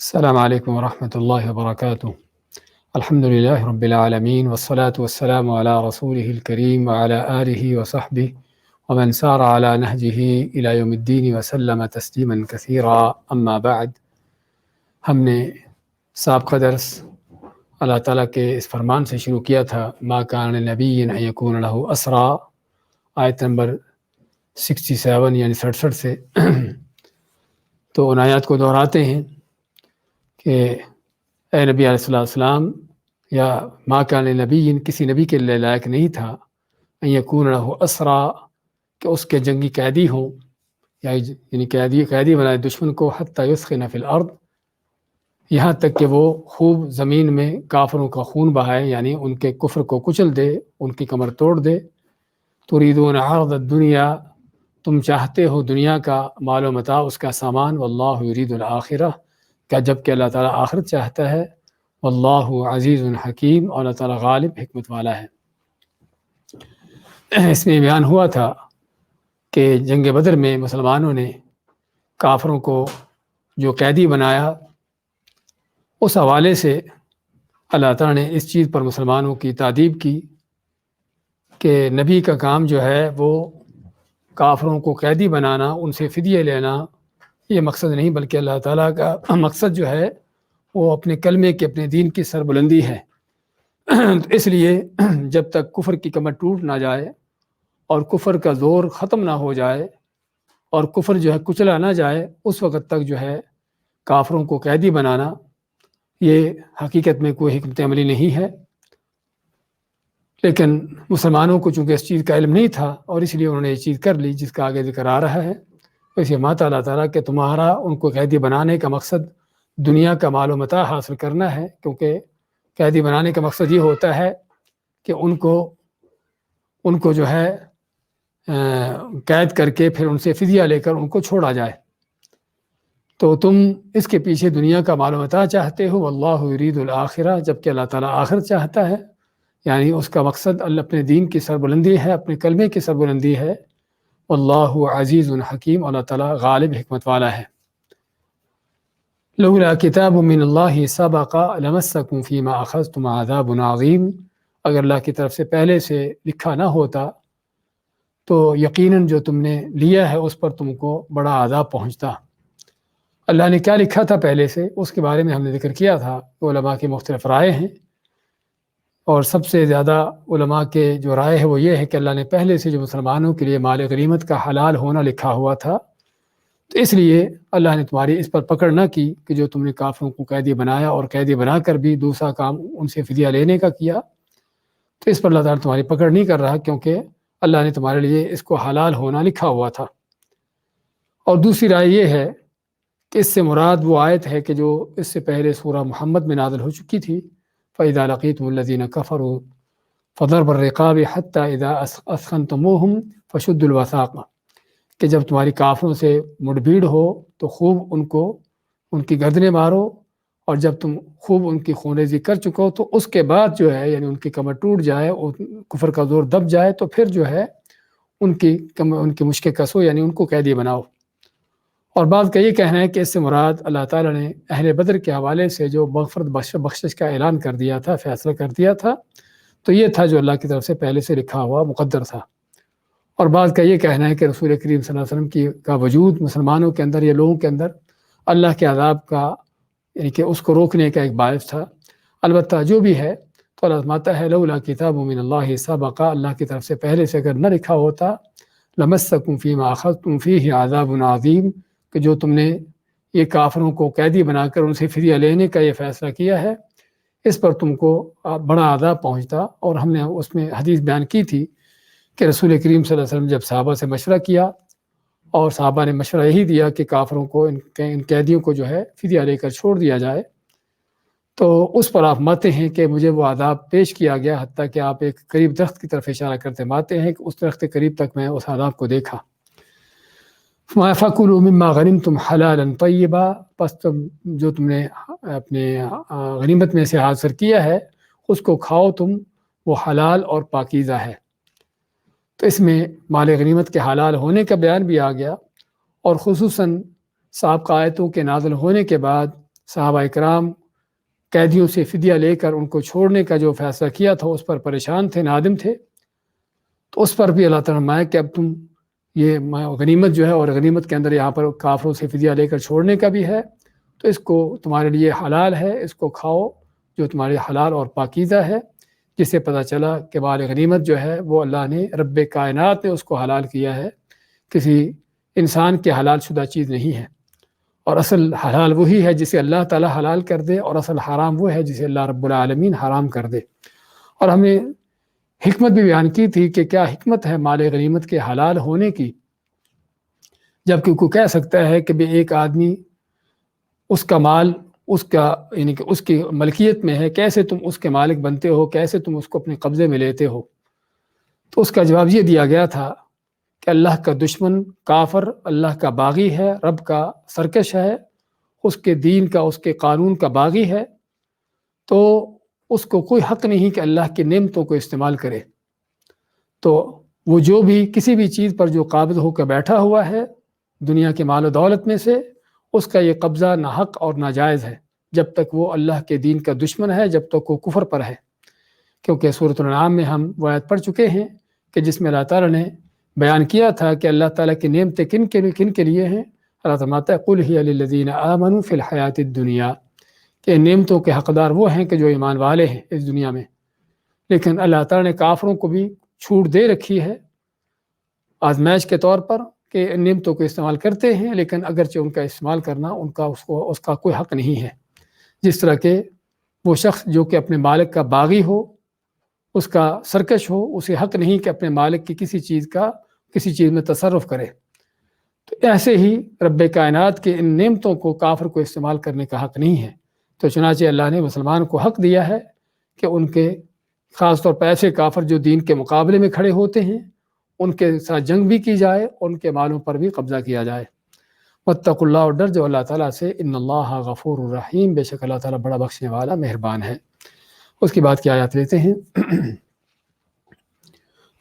السلام علیکم ورحمۃ اللہ وبرکاتہ۔ الحمد للہ رب العالمین والصلاة والسلام علی رسولہ الکریم وعلی آلہ وصحبہ ومن سار علی نہجہ الی یوم الدین وسلم تسلیما کثیرا، اما بعد۔ ہم نے سابقہ درس اللہ تعالیٰ کے اس فرمان سے شروع کیا تھا، ما کان لنبی ان یکون لہ اسریٰ، آیت نمبر 67 یعنی 67 سے تو ان آیات کو دہراتے ہیں کہ اے نبی علیہ السلام یا ما کان لنبی، کسی نبی کے لیے لائق نہیں تھا ان یکون لہ اسریٰ کہ اس کے جنگی قیدی ہوں، یعنی قیدی بنائے دشمن کو، حتی یثخن فی الارض، یہاں تک کہ وہ خوب زمین میں کافروں کا خون بہائے، یعنی ان کے کفر کو کچل دے، ان کی کمر توڑ دے۔ تریدون عرض الدنیا، تم چاہتے ہو دنیا کا مال و متاع، اس کا سامان، واللہ یرید الآخرہ، کہ جب کہ اللہ تعالیٰ آخرت چاہتا ہے، واللہ عزیز حکیم، اور اللہ تعالیٰ غالب حکمت والا ہے۔ اس میں بیان ہوا تھا کہ جنگ بدر میں مسلمانوں نے کافروں کو جو قیدی بنایا، اس حوالے سے اللہ تعالیٰ نے اس چیز پر مسلمانوں کی تادیب کی کہ نبی کا کام جو ہے وہ کافروں کو قیدی بنانا، ان سے فدیہ لینا، یہ مقصد نہیں، بلکہ اللہ تعالیٰ کا مقصد جو ہے وہ اپنے کلمے کے، اپنے دین کی سربلندی ہے۔ اس لیے جب تک کفر کی کمر ٹوٹ نہ جائے اور کفر کا زور ختم نہ ہو جائے اور کفر جو ہے کچلا نہ جائے، اس وقت تک جو ہے کافروں کو قیدی بنانا یہ حقیقت میں کوئی حکمت عملی نہیں ہے۔ لیکن مسلمانوں کو چونکہ اس چیز کا علم نہیں تھا اور اس لیے انہوں نے یہ چیز کر لی، جس کا آگے ذکر آ رہا ہے۔ ویسے ماتا اللہ تعالیٰ کہ تمہارا ان کو قیدی بنانے کا مقصد دنیا کا مال و متاع حاصل کرنا ہے، کیونکہ قیدی بنانے کا مقصد یہ ہوتا ہے کہ ان کو جو ہے قید کر کے پھر ان سے فدیہ لے کر ان کو چھوڑا جائے۔ تو تم اس کے پیچھے دنیا کا مال و متاع چاہتے ہو، واللہ یرید الآخرہ، جبکہ اللہ تعالیٰ آخرت چاہتا ہے، یعنی اس کا مقصد اللہ اپنے دین کی سربلندی ہے، اپنے کلمے کی سربلندی ہے۔ واللہ عزیز حکیم، اللہ تعالیٰ غالب حکمت والا ہے۔ لولا کتاب من اللہ سبق لمسکم فیما اخذتم عذاب عظیم، اگر اللہ کی طرف سے پہلے سے لکھا نہ ہوتا تو یقیناً جو تم نے لیا ہے اس پر تم کو بڑا عذاب پہنچتا۔ اللہ نے کیا لکھا تھا پہلے سے، اس کے بارے میں ہم نے ذکر کیا تھا کہ علماء کی مختلف رائے ہیں، اور سب سے زیادہ علماء کے جو رائے ہے وہ یہ ہے کہ اللہ نے پہلے سے جو مسلمانوں کے لیے مال غنیمت کا حلال ہونا لکھا ہوا تھا، تو اس لیے اللہ نے تمہاری اس پر پکڑ نہ کی کہ جو تم نے کافروں کو قیدی بنایا اور قیدی بنا کر بھی دوسرا کام ان سے فدیہ لینے کا کیا، تو اس پر اللہ تعالیٰ تمہاری پکڑ نہیں کر رہا، کیونکہ اللہ نے تمہارے لیے اس کو حلال ہونا لکھا ہوا تھا۔ اور دوسری رائے یہ ہے کہ اس سے مراد وہ آیت ہے کہ جو اس سے پہلے سورہ محمد میں نازل ہو چکی تھی، فَإِذَا لَقِيتُمُ الَّذِينَ كَفَرُوا فَضَرْبَ الرِّقَابِ حَتَّى إِذَا أَثْخَنْتُمُوهُمْ فَشُدُّوا الْوَثَاقَ، کہ جب تمہاری کافروں سے مڑبھیڑ ہو تو خوب ان کی گردنیں مارو، اور جب تم خوب ان کی خونریزی کر چکو تو اس کے بعد جو ہے، یعنی ان کی کمر ٹوٹ جائے اور کفر کا زور دب جائے، تو پھر جو ہے ان کی مشق کسو، یعنی ان کو قیدی بناؤ۔ اور بعض کا یہ کہنا ہے کہ اس سے مراد اللہ تعالیٰ نے اہل بدر کے حوالے سے جو مغفرت بخشش کا اعلان کر دیا تھا، فیصلہ کر دیا تھا، تو یہ تھا جو اللہ کی طرف سے پہلے سے لکھا ہوا مقدر تھا۔ اور بعض کا یہ کہنا ہے کہ رسول کریم صلی اللہ علیہ وسلم کا وجود مسلمانوں کے اندر یا لوگوں کے اندر اللہ کے عذاب کا، یعنی کہ اس کو روکنے کا ایک باعث تھا۔ البتہ جو بھی ہے تو اللہ فرماتا ہے لولا کتاب من اللہ سبق، اللہ کی طرف سے پہلے سے اگر نہ لکھا ہوتا، لمسکم فیما اخذتم فیہ عذاب عظیم، کہ جو تم نے یہ کافروں کو قیدی بنا کر ان سے فدیہ لینے کا یہ فیصلہ کیا ہے، اس پر تم کو بڑا عذاب پہنچتا۔ اور ہم نے اس میں حدیث بیان کی تھی کہ رسول کریم صلی اللہ علیہ وسلم جب صحابہ سے مشورہ کیا اور صحابہ نے مشورہ یہی دیا کہ کافروں کو، ان قیدیوں کو جو ہے فدیہ لے کر چھوڑ دیا جائے، تو اس پر آپ ماتے ہیں کہ مجھے وہ عذاب پیش کیا گیا، حتیٰ کہ آپ ایک قریب درخت کی طرف اشارہ کرتے ماتے ہیں کہ اس درخت کے قریب تک میں اس عذاب کو دیکھا۔ فَكُلُوا مِمَّا غَنِمْتُمْ حَلَالًا طَيِّبًا، پس جو تم نے اپنے غنیمت میں سے حاصل کیا ہے اس کو کھاؤ تم، وہ حلال اور پاکیزہ ہے۔ تو اس میں مال غنیمت کے حلال ہونے کا بیان بھی آ گیا، اور خصوصاً سابقہ آیتوں کے نازل ہونے کے بعد صحابہ اکرام قیدیوں سے فدیہ لے کر ان کو چھوڑنے کا جو فیصلہ کیا تھا اس پر پریشان تھے، نادم تھے، تو اس پر بھی اللہ تعالیٰ نے فرمایا کہ اب تم یہ غنیمت جو ہے، اور غنیمت کے اندر یہاں پر کافروں سے فدیہ لے کر چھوڑنے کا بھی ہے، تو اس کو تمہارے لیے حلال ہے، اس کو کھاؤ جو تمہارے حلال اور پاکیزہ ہے، جس سے پتہ چلا کہ مال غنیمت جو ہے وہ اللہ نے، رب کائنات نے اس کو حلال کیا ہے، کسی انسان کے حلال شدہ چیز نہیں ہے۔ اور اصل حلال وہی ہے جسے اللہ تعالیٰ حلال کر دے، اور اصل حرام وہ ہے جسے اللہ رب العالمین حرام کر دے۔ اور ہم نے حکمت بھی بیان کی تھی کہ کیا حکمت ہے مال غنیمت کے حلال ہونے کی، جبکہ کوئی کہہ سکتا ہے کہ ایک آدمی اس کا مال اس کا یعنی کہ اس کی ملکیت میں ہے، کیسے تم اس کے مالک بنتے ہو، کیسے تم اس کو اپنے قبضے میں لیتے ہو؟ تو اس کا جواب یہ دیا گیا تھا کہ اللہ کا دشمن کافر اللہ کا باغی ہے، رب کا سرکش ہے، اس کے دین کا، اس کے قانون کا باغی ہے، تو اس کو کوئی حق نہیں کہ اللہ کی نعمتوں کو استعمال کرے۔ تو وہ جو بھی کسی بھی چیز پر جو قابض ہو کر بیٹھا ہوا ہے دنیا کے مال و دولت میں سے، اس کا یہ قبضہ ناحق اور ناجائز ہے، جب تک وہ اللہ کے دین کا دشمن ہے، جب تک وہ کفر پر ہے۔ کیونکہ سورۃ الانعام میں ہم وہ آیت پڑھ چکے ہیں کہ جس میں اللہ تعالیٰ نے بیان کیا تھا کہ اللہ تعالیٰ کی نعمتیں کن کے لیے ہیں۔ اللہ فرماتا ہے قل ہی للذین آمنوا فی الحیات الدنیا، کہ نعمتوں کے حقدار وہ ہیں کہ جو ایمان والے ہیں اس دنیا میں۔ لیکن اللہ تعالیٰ نے کافروں کو بھی چھوٹ دے رکھی ہے آزمائش کے طور پر کہ نعمتوں کو استعمال کرتے ہیں، لیکن اگرچہ ان کا استعمال کرنا اس کا کوئی حق نہیں ہے۔ جس طرح کہ وہ شخص جو کہ اپنے مالک کا باغی ہو، اس کا سرکش ہو، اسے حق نہیں کہ اپنے مالک کی کسی چیز میں تصرف کرے۔ تو ایسے ہی رب کائنات کے ان نعمتوں کو کافر کو استعمال کرنے کا حق نہیں ہے۔ تو چنانچہ اللہ نے مسلمان کو حق دیا ہے کہ ان کے خاص طور پر ایسے کافر جو دین کے مقابلے میں کھڑے ہوتے ہیں، ان کے ساتھ جنگ بھی کی جائے، ان کے مالوں پر بھی قبضہ کیا جائے۔ واتقوا اللہ، اور ڈر جو اللہ تعالیٰ سے، ان اللہ غفور الرحیم، بے شک اللہ تعالیٰ بڑا بخشنے والا مہربان ہے۔ اس کی بعد کی آیات لیتے ہیں۔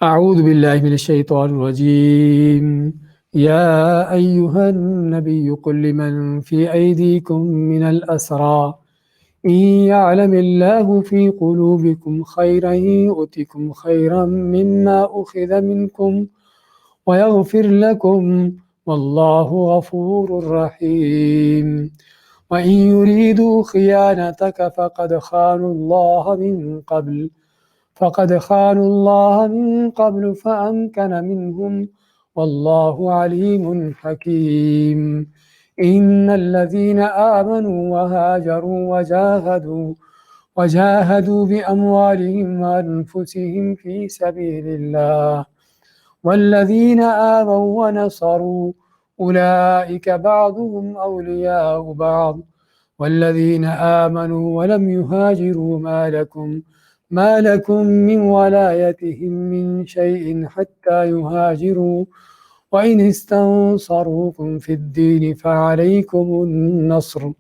اعوذ باللہ من الشیطان الرجیم، یا ایہا النبی قل لمن فی ایدیکم من الاسرى إن يعلم الله في قلوبكم خيرا يؤتكم خيرا مما أخذ منكم ويغفر لكم والله غفور رحيم وإن يريدوا خيانتك فقد خانوا الله من قبل فأمكن منهم والله عليم حكيم إن الذين آمنوا وهاجروا وجاهدوا بأموالهم وأنفسهم في سبيل الله والذين آووا ونصروا أولئك بعضهم أولياء بعض والذين آمنوا ولم يهاجروا ما لكم من ولايتهم من شيء حتى يهاجروا وإن استنصروكم في الدين فعليكم النصر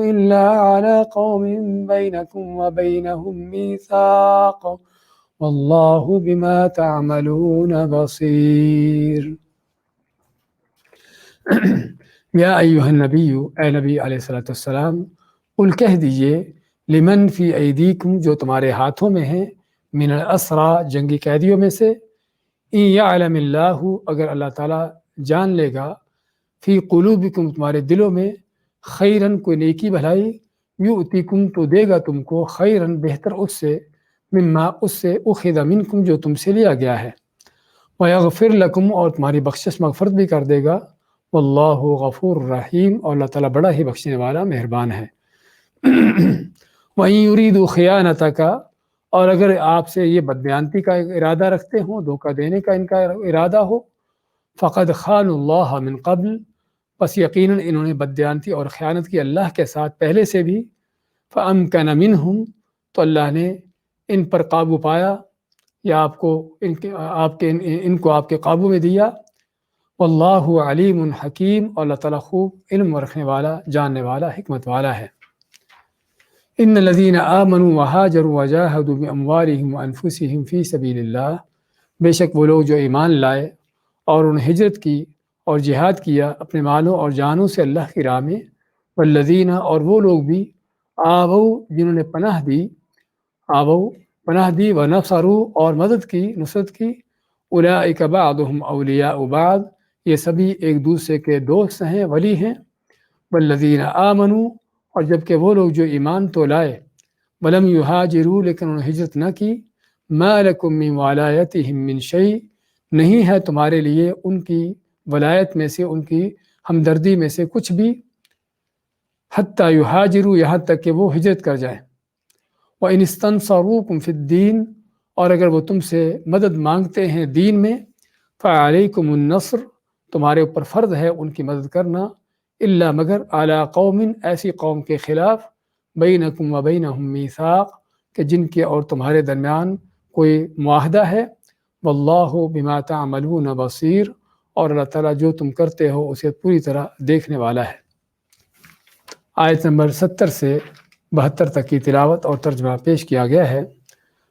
إلا على قوم بينكم وبينهم ميثاق والله بما تعملون بصير۔ یا ایہا النبی، اے نبی علیہ السلام، قل کہہ دیجئے، لمن فی ایدیکم، جو تمہارے ہاتھوں میں ہیں، من الاسرى، جنگی قیدیوں میں سے، ان یعلم اللہ، اگر اللہ تعالیٰ جان لے گا، فی قلوبکم، تمہارے دلوں میں، خیرن، کوئی نیکی بھلائی، یؤتیکم، تو دے گا تم کو، خیرن، بہتر اس سے، مما، اس سے، اخذ منکم، جو تم سے لیا گیا ہے، ویغفر لکم، اور تمہاری بخشش مغفرت بھی کر دے گا، واللہ غفور رحیم، اور اللہ تعالیٰ بڑا ہی بخشنے والا مہربان ہے۔ وَإِن يُرِيدُوا خِيَانَتَكَ، اور اگر آپ سے یہ بدبیانتی کا ارادہ رکھتے ہوں، دھوکہ دینے کا ان کا ارادہ ہو، فقد خانوا اللہ من قبل، پس یقیناً انہوں نے بدبیانتی اور خیانت کی اللہ کے ساتھ پہلے سے بھی، فَأَمْكَنَ مِنْهُمْ، تو اللہ نے ان پر قابو پایا، یا ان کو آپ کے قابو میں دیا، واللہ علیم حکیم، اور اللہ تعالیٰ خوب علم رکھنے والا، جاننے والا، حکمت والا ہے۔ ان الذین آمنوا وہاجروا وجاہدوا باموالہم وانفسہم فی سبیل اللہ، بے شک وہ لوگ جو ایمان لائے اور انہوں نے ہجرت کی اور جہاد کیا اپنے مالوں اور جانوں سے اللہ کی راہ میں، والذین اور وہ لوگ بھی آووا جنہوں نے پناہ دی ونصروا اور مدد کی نصرت کی اولئک بعضهم اولیاء بعض یہ سبھی ایک دوسرے کے دوست ہیں ولی ہیں والذین آمنوا اور جبکہ وہ لوگ جو ایمان تو لائے ولم یہاجروا لیکن انہوں نے ہجرت نہ کی ما لکم من ولایتہم من شیء نہیں ہے تمہارے لیے ان کی ولایت میں سے ان کی ہمدردی میں سے کچھ بھی حتی یہاجروا یہاں تک کہ وہ ہجرت کر جائیں وَإِنِ اسْتَنصَرُوكُمْ فِي الدِّينِ اور اگر وہ تم سے مدد مانگتے ہیں دین میں فَعَلَيْكُمُ النَّصْرُ تمہارے اوپر فرض ہے ان کی مدد کرنا الا مگر علی قوم ایسی قوم کے خلاف بینکم و بینہم میثاق کہ جن کے اور تمہارے درمیان کوئی معاہدہ ہے واللہ بما تعملون بصیر اور اللہ تعالیٰ جو تم کرتے ہو اسے پوری طرح دیکھنے والا ہے۔ آیت نمبر 70 سے 72 تک کی تلاوت اور ترجمہ پیش کیا گیا ہے۔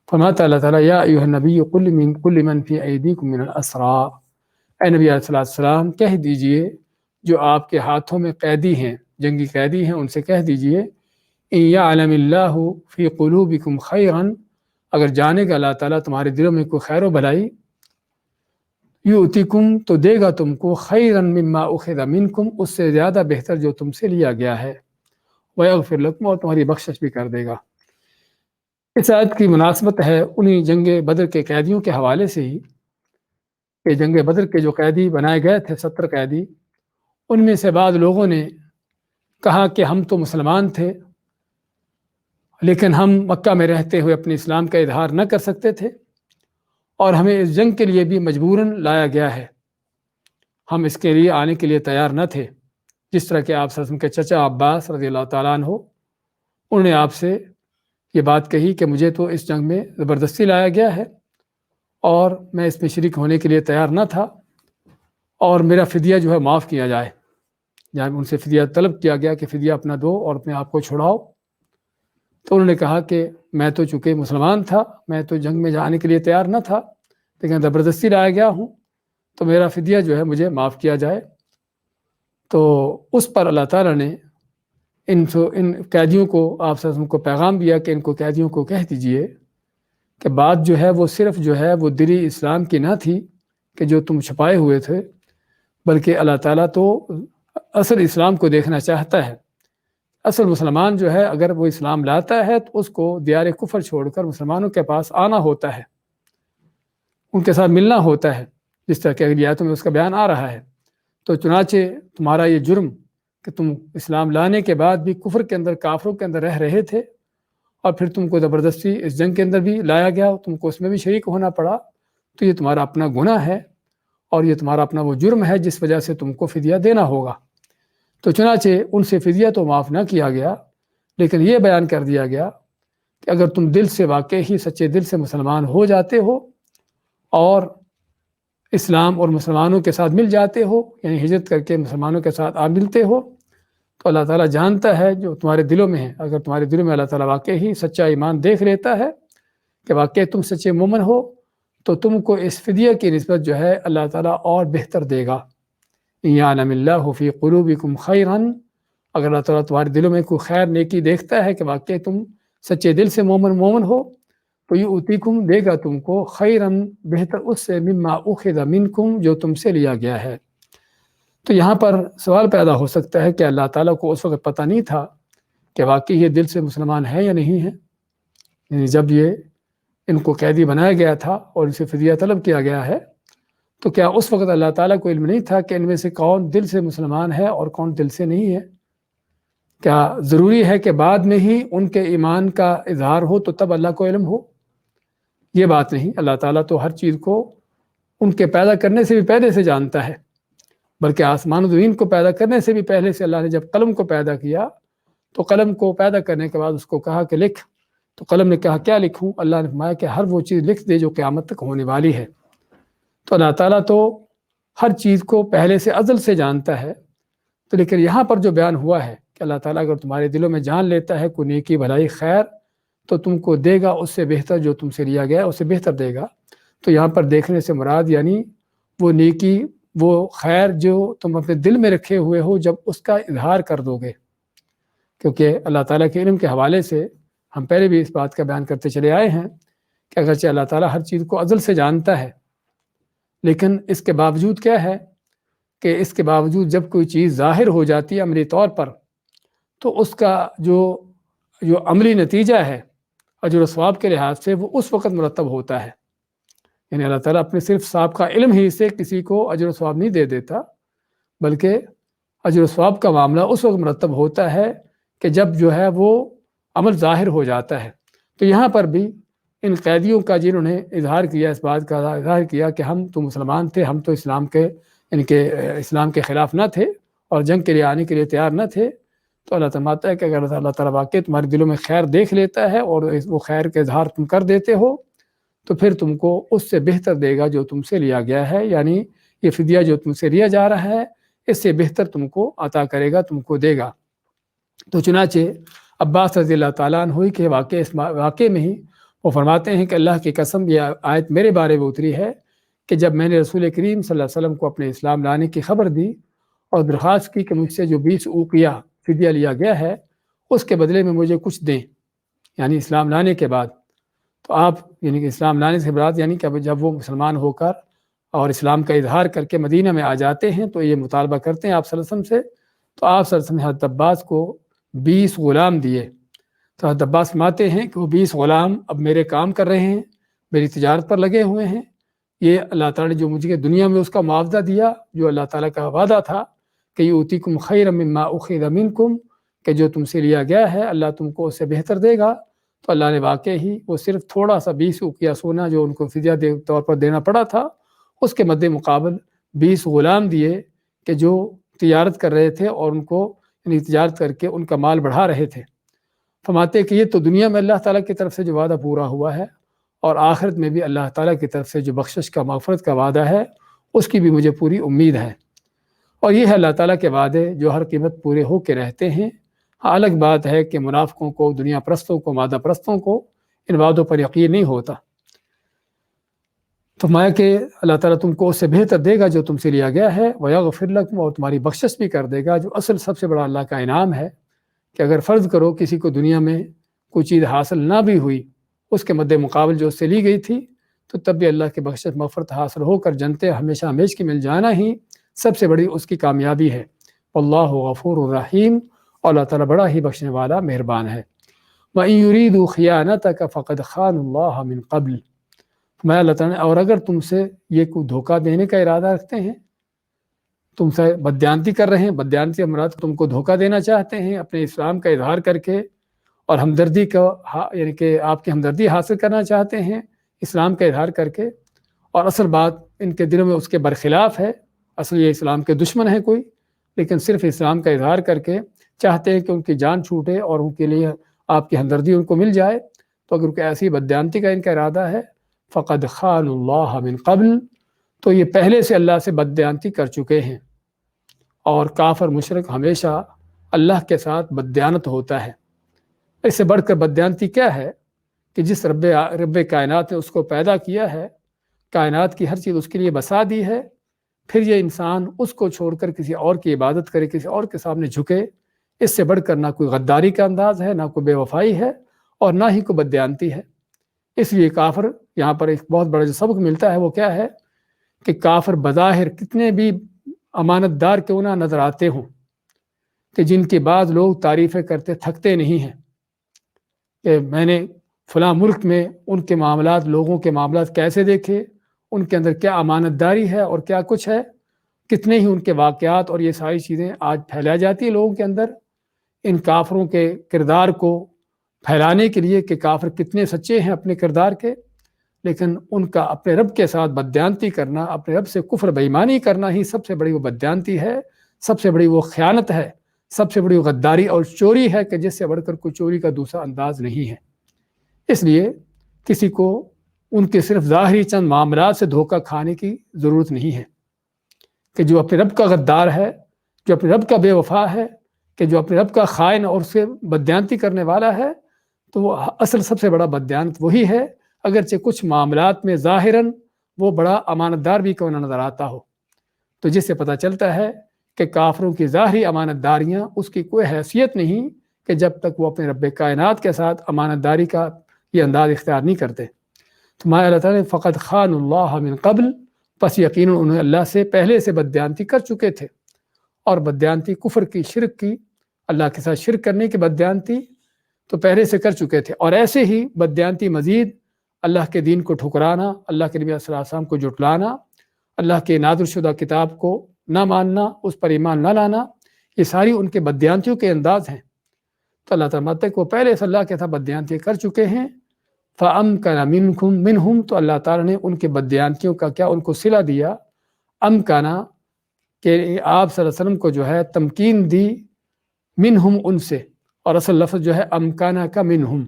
فرماتا اللہ تعالیٰ یا ایھا النبی قل من فی ایدیکم من الاسریٰ اے نبی علیہ السلام کہہ دیجئے جو آپ کے ہاتھوں میں قیدی ہیں جنگی قیدی ہیں ان سے کہہ دیجئے ان یعلم اللہ فی قلوبکم خیرا اگر جانے گا اللہ تعالیٰ تمہارے دلوں میں کوئی خیر و بھلائی یؤتکم تو دے گا تم کو خیرا مما اخذ منکم اس سے زیادہ بہتر جو تم سے لیا گیا ہے ویغفر لکم اور تمہاری بخشش بھی کر دے گا۔ اس آیت کی مناسبت ہے انہی جنگ بدر کے قیدیوں کے حوالے سے ہی کہ جنگ بدر کے جو قیدی بنائے گئے تھے 70 قیدی ان میں سے بعض لوگوں نے کہا کہ ہم تو مسلمان تھے لیکن ہم مکہ میں رہتے ہوئے اپنے اسلام کا اظہار نہ کر سکتے تھے اور ہمیں اس جنگ کے لیے بھی مجبوراً لایا گیا ہے، ہم اس کے لیے آنے کے لیے تیار نہ تھے۔ جس طرح کہ آپ صلی اللہ علیہ وسلم کے چچا عباس رضی اللہ تعالیٰ عنہ انہوں نے آپ سے یہ بات کہی کہ مجھے تو اس جنگ میں زبردستی لایا گیا ہے اور میں اس میں شریک ہونے کے لیے تیار نہ تھا اور میرا فدیہ جو ہے معاف کیا جائے، جہاں ان سے فدیہ طلب کیا گیا کہ فدیہ اپنا دو اور اپنے آپ کو چھڑاؤ، تو انہوں نے کہا کہ میں تو چونکہ مسلمان تھا میں تو جنگ میں جانے کے لیے تیار نہ تھا لیکن زبردستی لایا گیا ہوں تو میرا فدیہ جو ہے مجھے معاف کیا جائے۔ تو اس پر اللہ تعالیٰ نے ان قیدیوں کو آپ صلی اللہ علیہ وسلم کو پیغام دیا کہ ان کو قیدیوں کو کہہ دیجئے کہ بات جو ہے وہ صرف جو ہے وہ دلی اسلام کی نہ تھی کہ جو تم چھپائے ہوئے تھے، بلکہ اللہ تعالیٰ تو اصل اسلام کو دیکھنا چاہتا ہے۔ اصل مسلمان جو ہے اگر وہ اسلام لاتا ہے تو اس کو دیار کفر چھوڑ کر مسلمانوں کے پاس آنا ہوتا ہے، ان کے ساتھ ملنا ہوتا ہے، جس طرح کہ اگلی آیتوں میں اس کا بیان آ رہا ہے۔ تو چنانچہ تمہارا یہ جرم کہ تم اسلام لانے کے بعد بھی کفر کے اندر کافروں کے اندر رہ رہے تھے اور پھر تم کو زبردستی اس جنگ کے اندر بھی لایا گیا، تم کو اس میں بھی شریک ہونا پڑا، تو یہ تمہارا اپنا گناہ ہے اور یہ تمہارا اپنا وہ جرم ہے جس وجہ سے تم کو فدیہ دینا ہوگا۔ تو چنانچہ ان سے فدیہ تو معاف نہ کیا گیا لیکن یہ بیان کر دیا گیا کہ اگر تم دل سے واقعی ہی سچے دل سے مسلمان ہو جاتے ہو اور اسلام اور مسلمانوں کے ساتھ مل جاتے ہو، یعنی ہجرت کر کے مسلمانوں کے ساتھ ملتے ہو، تو اللہ تعالیٰ جانتا ہے جو تمہارے دلوں میں ہے۔ اگر تمہارے دلوں میں اللہ تعالیٰ واقعی ہی سچا ایمان دیکھ لیتا ہے کہ واقعی تم سچے مومن ہو تو تم کو اس فدیہ کی نسبت جو ہے اللہ تعالیٰ اور بہتر دے گا۔ ان یعلم اللہ فی قلوبکم خیرا اگر اللہ تعالیٰ تمہارے دلوں میں کوئی خیر نیکی دیکھتا ہے کہ واقعی تم سچے دل سے مومن ہو تو یؤتیکم دے گا تم کو خیراً بہتر اس سے مما اخذ منکم جو تم سے لیا گیا ہے۔ تو یہاں پر سوال پیدا ہو سکتا ہے کہ اللہ تعالیٰ کو اس وقت پتہ نہیں تھا کہ واقعی یہ دل سے مسلمان ہے یا نہیں ہے، یعنی جب یہ ان کو قیدی بنایا گیا تھا اور ان سے فدیہ طلب کیا گیا ہے تو کیا اس وقت اللہ تعالیٰ کو علم نہیں تھا کہ ان میں سے کون دل سے مسلمان ہے اور کون دل سے نہیں ہے؟ کیا ضروری ہے کہ بعد میں ہی ان کے ایمان کا اظہار ہو تو تب اللہ کو علم ہو؟ یہ بات نہیں، اللہ تعالیٰ تو ہر چیز کو ان کے پیدا کرنے سے بھی پہلے سے جانتا ہے، بلکہ آسمان و زمین کو پیدا کرنے سے بھی پہلے سے اللہ نے جب قلم کو پیدا کیا تو قلم کو پیدا کرنے کے بعد اس کو کہا کہ لکھ، تو قلم نے کہا کیا لکھوں؟ اللہ نے فرمایا کہ ہر وہ چیز لکھ دے جو قیامت تک ہونے والی ہے۔ تو اللہ تعالیٰ تو ہر چیز کو پہلے سے ازل سے جانتا ہے۔ تو لیکن یہاں پر جو بیان ہوا ہے کہ اللہ تعالیٰ اگر تمہارے دلوں میں جان لیتا ہے کوئی نیکی بھلائی خیر تو تم کو دے گا اس سے بہتر جو تم سے لیا گیا، اس سے بہتر دے گا۔ تو یہاں پر دیکھنے سے مراد یعنی وہ نیکی وہ خیر جو تم اپنے دل میں رکھے ہوئے ہو جب اس کا اظہار کر دو گے کیونکہ اللہ تعالیٰ کے علم کے حوالے سے ہم پہلے بھی اس بات کا بیان کرتے چلے آئے ہیں کہ اگرچہ اللہ تعالیٰ ہر چیز کو ازل سے جانتا ہے، لیکن اس کے باوجود کیا ہے کہ اس کے باوجود جب کوئی چیز ظاہر ہو جاتی ہے عملی طور پر، تو اس کا جو عملی نتیجہ ہے اجر و ثواب کے لحاظ سے وہ اس وقت مرتب ہوتا ہے۔ یعنی اللہ تعالیٰ اپنے صرف سابقہ علم ہی سے کسی کو اجر و ثواب نہیں دے دیتا، بلکہ اجر و ثواب کا معاملہ اس وقت مرتب ہوتا ہے کہ جب جو ہے وہ عمل ظاہر ہو جاتا ہے۔ تو یہاں پر بھی ان قیدیوں کا جنہوں نے اظہار کیا، اس بات کا اظہار کیا کہ ہم تو مسلمان تھے، ہم تو اسلام کے اسلام کے خلاف نہ تھے اور جنگ کے لیے آنے کے لیے تیار نہ تھے، تو اللہ تعالیٰ ہے کہ اگر اللہ تعالیٰ واقع تمہارے دلوں میں خیر دیکھ لیتا ہے اور وہ خیر کے اظہار تم کر دیتے ہو، تو پھر تم کو اس سے بہتر دے گا جو تم سے لیا گیا ہے، یعنی یہ فدیہ جو تم سے لیا جا رہا ہے اس سے بہتر تم کو عطا کرے گا، تم کو دے گا۔ تو چنانچہ عباس رضی اللہ تعالیٰ عنہ کے واقعے میں ہی وہ فرماتے ہیں کہ اللہ کی قسم یہ آیت میرے بارے میں اتری ہے کہ جب میں نے رسول کریم صلی اللہ علیہ وسلم کو اپنے اسلام لانے کی خبر دی اور درخواست کی کہ مجھ سے جو 20 اوقیہ فدیہ لیا گیا ہے اس کے بدلے میں مجھے کچھ دیں، یعنی اسلام لانے کے بعد، تو آپ یعنی کہ اسلام لانے سے مراد یعنی کہ جب وہ مسلمان ہو کر اور اسلام کا اظہار کر کے مدینہ میں آ جاتے ہیں تو یہ مطالبہ کرتے ہیں آپ صلی اللہ علیہ وسلم سے، تو آپ صلی اللہ علیہ وسلم نے حضرت عباس کو 20 غلام دیے۔ تو حضرت عباس فرماتے ہیں کہ وہ 20 غلام اب میرے کام کر رہے ہیں، میری تجارت پر لگے ہوئے ہیں، یہ اللہ تعالیٰ نے جو مجھے دنیا میں اس کا معاوضہ دیا، جو اللہ تعالیٰ کا وعدہ تھا کہ یؤتیکم خیرا مما اخذ منکم، کہ جو تم سے لیا گیا ہے اللہ تم کو اس سے بہتر دے گا، تو اللہ نے واقع ہی وہ صرف تھوڑا سا 20 اوقیہ سونا جو ان کو فدیہ طور پر دینا پڑا تھا اس کے مد مقابل 20 غلام دیے کہ جو تجارت کر رہے تھے اور ان کو یعنی تجارت کر کے ان کا مال بڑھا رہے تھے۔ فرماتے کہ یہ تو دنیا میں اللہ تعالیٰ کی طرف سے جو وعدہ پورا ہوا ہے، اور آخرت میں بھی اللہ تعالیٰ کی طرف سے جو بخشش کا مغفرت کا وعدہ ہے اس کی بھی مجھے پوری امید ہے، اور یہ ہے اللہ تعالیٰ کے وعدے جو ہر قیمت پورے ہو کے رہتے ہیں۔ ہاں الگ بات ہے کہ منافقوں کو، دنیا پرستوں کو، مادہ پرستوں کو ان وعدوں پر یقین نہیں ہوتا۔ تو فرمایا کہ اللہ تعالیٰ تم کو اس سے بہتر دے گا جو تم سے لیا گیا ہے، وَيَغْفِرْ لَكُمْ، اور تمہاری بخشش بھی کر دے گا، جو اصل سب سے بڑا اللہ کا انعام ہے کہ اگر فرض کرو کسی کو دنیا میں کوئی چیز حاصل نہ بھی ہوئی اس کے مد مقابل جو اس سے لی گئی تھی، تو تب بھی اللہ کی بخشش مغفرت حاصل ہو کر جنتیں ہمیشہ ہمیش کی مل جانا ہی سب سے بڑی اس کی کامیابی ہے۔ واللہ غفور الرحیم، اور اللہ تعالیٰ بڑا ہی بخشنے والا مہربان ہے۔ وَإِن يُرِيدُوا خِيَانَتَكَ فَقَدْ خَانُوا اللَّهَ مِن قَبْلُ، میں اللہ تعالیٰ نے اور اگر تم سے یہ کوئی دھوکہ دینے کا ارادہ رکھتے ہیں، تم سے بدیانتی کر رہے ہیں، بدیانتی مراد تم کو دھوکہ دینا چاہتے ہیں اپنے اسلام کا اظہار کر کے اور ہمدردی کا یعنی کہ آپ کی ہمدردی حاصل کرنا چاہتے ہیں اسلام کا اظہار کر کے، اور اصل بات ان کے دلوں میں اس کے برخلاف ہے، اصل یہ اسلام کے دشمن ہے کوئی، لیکن صرف اسلام کا اظہار کر کے چاہتے ہیں کہ ان کی جان چھوٹے اور ان کے لیے آپ کی ہمدردی ان کو مل جائے، تو اگر کوئی ایسی بدیانتی کا ان کا ارادہ ہے فقد خان اللہ من قبل، تو یہ پہلے سے اللہ سے بدیانتی کر چکے ہیں، اور کافر مشرک ہمیشہ اللہ کے ساتھ بددیانت ہوتا ہے۔ اس سے بڑھ کر بددیانتی کیا ہے کہ جس رب کائنات نے اس کو پیدا کیا ہے، کائنات کی ہر چیز اس کے لیے بسا دی ہے، پھر یہ انسان اس کو چھوڑ کر کسی اور کی عبادت کرے، کسی اور کے سامنے جھکے، اس سے بڑھ کر نہ کوئی غداری کا انداز ہے، نہ کوئی بے وفائی ہے، اور نہ ہی کوئی بددیانتی ہے۔ اس لیے کافر یہاں پر ایک بہت بڑا جو سبق ملتا ہے وہ کیا ہے کہ کافر بظاہر کتنے بھی امانت دار کیوں نہ نظر آتے ہوں، کہ جن کے بعد لوگ تعریفیں کرتے تھکتے نہیں ہیں کہ میں نے فلاں ملک میں ان کے معاملات، لوگوں کے معاملات کیسے دیکھے، ان کے اندر کیا امانت داری ہے اور کیا کچھ ہے، کتنے ہی ان کے واقعات اور یہ ساری چیزیں آج پھیلائی جاتی ہیں لوگوں کے اندر ان کافروں کے کردار کو پھیلانے کے لیے کہ کافر کتنے سچے ہیں اپنے کردار کے، لیکن ان کا اپنے رب کے ساتھ بددیانتی کرنا، اپنے رب سے کفر بے ایمانی کرنا ہی سب سے بڑی وہ بددیانتی ہے، سب سے بڑی وہ خیانت ہے، سب سے بڑی وہ غداری اور چوری ہے کہ جس سے بڑھ کر کوئی چوری کا دوسرا انداز نہیں ہے۔ اس لیے کسی کو ان کے صرف ظاہری چند معاملات سے دھوکہ کھانے کی ضرورت نہیں ہے، کہ جو اپنے رب کا غدار ہے، جو اپنے رب کا بے وفا ہے، کہ جو اپنے رب کا خائن اور اس سے بددیانتی کرنے والا ہے، تو وہ اصل سب سے بڑا بددیانت وہی ہے، اگرچہ کچھ معاملات میں ظاہراً وہ بڑا امانت دار بھی کیوں نہ نظر آتا ہو۔ تو جس سے پتہ چلتا ہے کہ کافروں کی ظاہری امانت داریاں اس کی کوئی حیثیت نہیں کہ جب تک وہ اپنے رب کائنات کے ساتھ امانت داری کا یہ انداز اختیار نہیں کرتے۔ تو ہمارے اللہ تعالیٰ نے فقط خان اللہ من قبل، پس یقیناً انہوں نے اللہ سے پہلے سے بددیانتی کر چکے تھے، اور بددیانتی کفر کی، شرک کی، اللہ کے ساتھ شرک کرنے کی بددیانتی تو پہلے سے کر چکے تھے، اور ایسے ہی بددیانتی مزید اللہ کے دین کو ٹھکرانا، اللہ کے نبی صلی اللہ علیہ وسلم کو جھٹلانا، اللہ کے نازل شدہ کتاب کو نہ ماننا، اس پر ایمان نہ لانا، یہ ساری ان کے بددیانتیوں کے انداز ہیں۔ تو اللہ تعالیٰ تک وہ پہلے سے اللہ کے ساتھ بددیانتی کر چکے ہیں۔ فَأَمْكَنَ مِنْهُمْ، تو اللہ تعالیٰ نے ان کے بددیانتیوں کا کیا ان کو صلہ دیا، امکانہ کہ آپ صلی اللہ علیہ وسلم کو جو ہے تمکین دی، منہم ان سے، اور اصل لفظ جو ہے امکانہ کا منہم،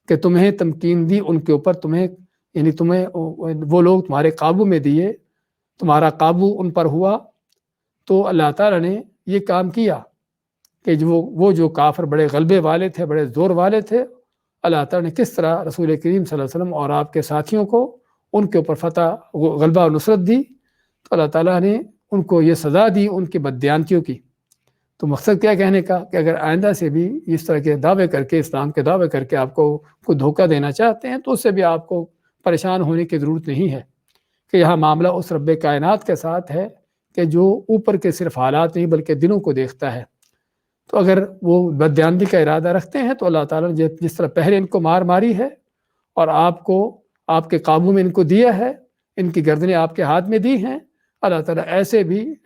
کہ تمہیں تمکین دی ان کے اوپر، تمہیں یعنی تمہیں وہ لوگ تمہارے قابو میں دیے، تمہارا قابو ان پر ہوا۔ تو اللہ تعالیٰ نے یہ کام کیا کہ وہ جو کافر بڑے غلبے والے تھے، بڑے زور والے تھے، اللہ تعالیٰ نے کس طرح رسول کریم صلی اللہ علیہ وسلم اور آپ کے ساتھیوں کو ان کے اوپر فتح، غلبہ اور نصرت دی۔ تو اللہ تعالیٰ نے ان کو یہ سزا دی ان کی بددیانتیوں کی۔ تو مقصد کیا کہنے کا کہ اگر آئندہ سے بھی اس طرح کے دعوے کر کے، اسلام کے دعوے کر کے آپ کو کوئی دھوکہ دینا چاہتے ہیں تو اس سے بھی آپ کو پریشان ہونے کی ضرورت نہیں ہے، کہ یہاں معاملہ اس رب کائنات کے ساتھ ہے کہ جو اوپر کے صرف حالات نہیں بلکہ دلوں کو دیکھتا ہے۔ تو اگر وہ بددیانتی کا ارادہ رکھتے ہیں تو اللہ تعالیٰ نے جس طرح پہلے ان کو مار ماری ہے اور آپ کو آپ کے قابو میں ان کو دیا ہے، ان کی گردنیں آپ کے ہاتھ میں دی ہیں، اللہ تعالیٰ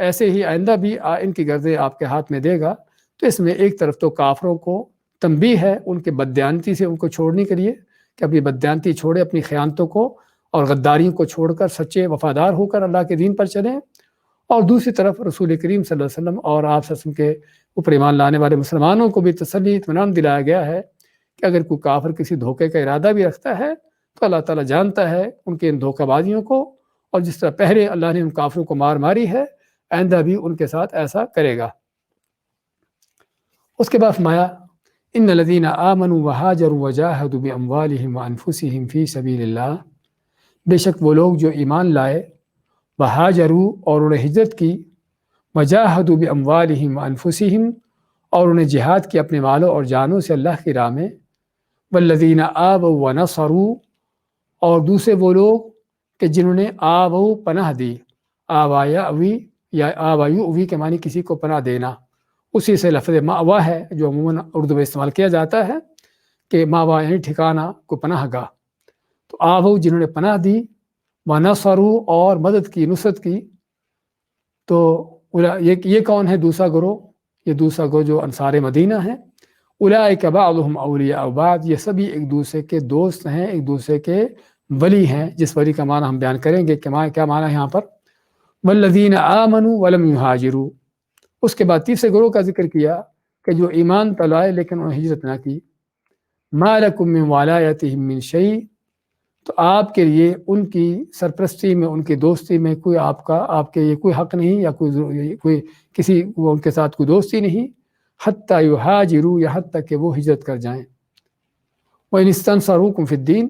ایسے ہی آئندہ بھی ان کی گردنیں آپ کے ہاتھ میں دے گا۔ تو اس میں ایک طرف تو کافروں کو تنبیہ ہے ان کے بددیانتی سے ان کو چھوڑنے کے لیے کہ اپنی بددیانتی چھوڑے، اپنی خیانتوں کو اور غداریوں کو چھوڑ کر سچے وفادار ہو کر اللہ کے دین پر چلیں، اور دوسری طرف رسول کریم صلی اللہ علیہ وسلم اور آپ صلی اللہ علیہ وسلم کے اوپر ایمان لانے والے مسلمانوں کو بھی تسلی، اطمینان دلایا گیا ہے کہ اگر کوئی کافر کسی دھوکے کا ارادہ بھی رکھتا ہے تو اللہ تعالیٰ جانتا ہے ان کے ان دھوکہ بازیوں کو، اور جس طرح پہلے اللہ نے ان کافروں کو مار ماری ہے آئندہ بھی ان کے ساتھ ایسا کرے گا۔ اس کے بعد فرمایا ان الذین آمنوا وہاجروا وجاہدوا باموالہم وانفسہم فی سبیل اللہ، بے شک وہ لوگ جو ایمان لائے، وہاجروا اور انہیں ہجرت کی، وجاہدوا باموالہم وانفسہم اور انہیں جہاد کی اپنے مالوں اور جانوں سے اللہ کی راہ میں، والذین آووا ونصروا اور دوسرے وہ لوگ کہ جنہوں نے آووا پناہ دی، آوا یاوی یا آوا یؤوی کے معنی کسی کو پناہ دینا، اسی سے لفظ مأوا ہے جو عموماً اردو میں استعمال کیا جاتا ہے کہ مأوا یعنی ٹھکانہ کو پناہ گاہ۔ تو آووا جنہوں نے پناہ دی، ونصروا اور مدد کی، نصرت کی، تو یہ کون ہے دوسرا گروہ؟ یہ دوسرا گروہ جو انصار مدینہ ہیں، اولئک بعضهم اولیاء بعض، یہ سبھی ایک دوسرے کے دوست ہیں، ایک دوسرے کے ولی ہیں، جس ولی کا معنی ہم بیان کریں گے کہ کیا معنی ہے یہاں پر۔ والذین آمنوا ولم یہاجروا، اس کے بعد تیسرے گروہ کا ذکر کیا کہ جو ایمان تو لائے لیکن انہوں نے ہجرت نہ کی، ما لکم من ولایتہم من شیء، تو آپ کے لیے ان کی سرپرستی میں، ان کی دوستی میں کوئی آپ کے یہ کوئی حق نہیں، یا کوئی کسی وہ ان کے ساتھ کوئی دوستی نہیں، حتی یہاجروا، یہاں تک کہ وہ ہجرت کر جائیں، وَإِنِ اسْتَنصَرُوكُمْ فِي الدِّينِ،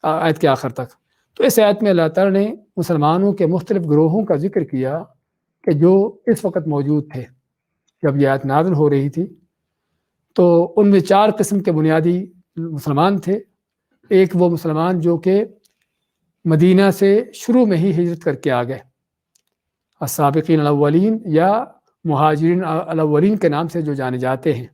آیت کے آخر تک۔ تو اس آیت میں اللہ تعالیٰ نے مسلمانوں کے مختلف گروہوں کا ذکر کیا کہ جو اس وقت موجود تھے جب یہ آیت نازل ہو رہی تھی، تو ان میں 4 قسم کے بنیادی مسلمان تھے۔ ایک وہ مسلمان جو کہ مدینہ سے شروع میں ہی ہجرت کر کے آ گئے، السابقین الاولین یا مہاجرین الاولین کے نام سے جو جانے جاتے ہیں،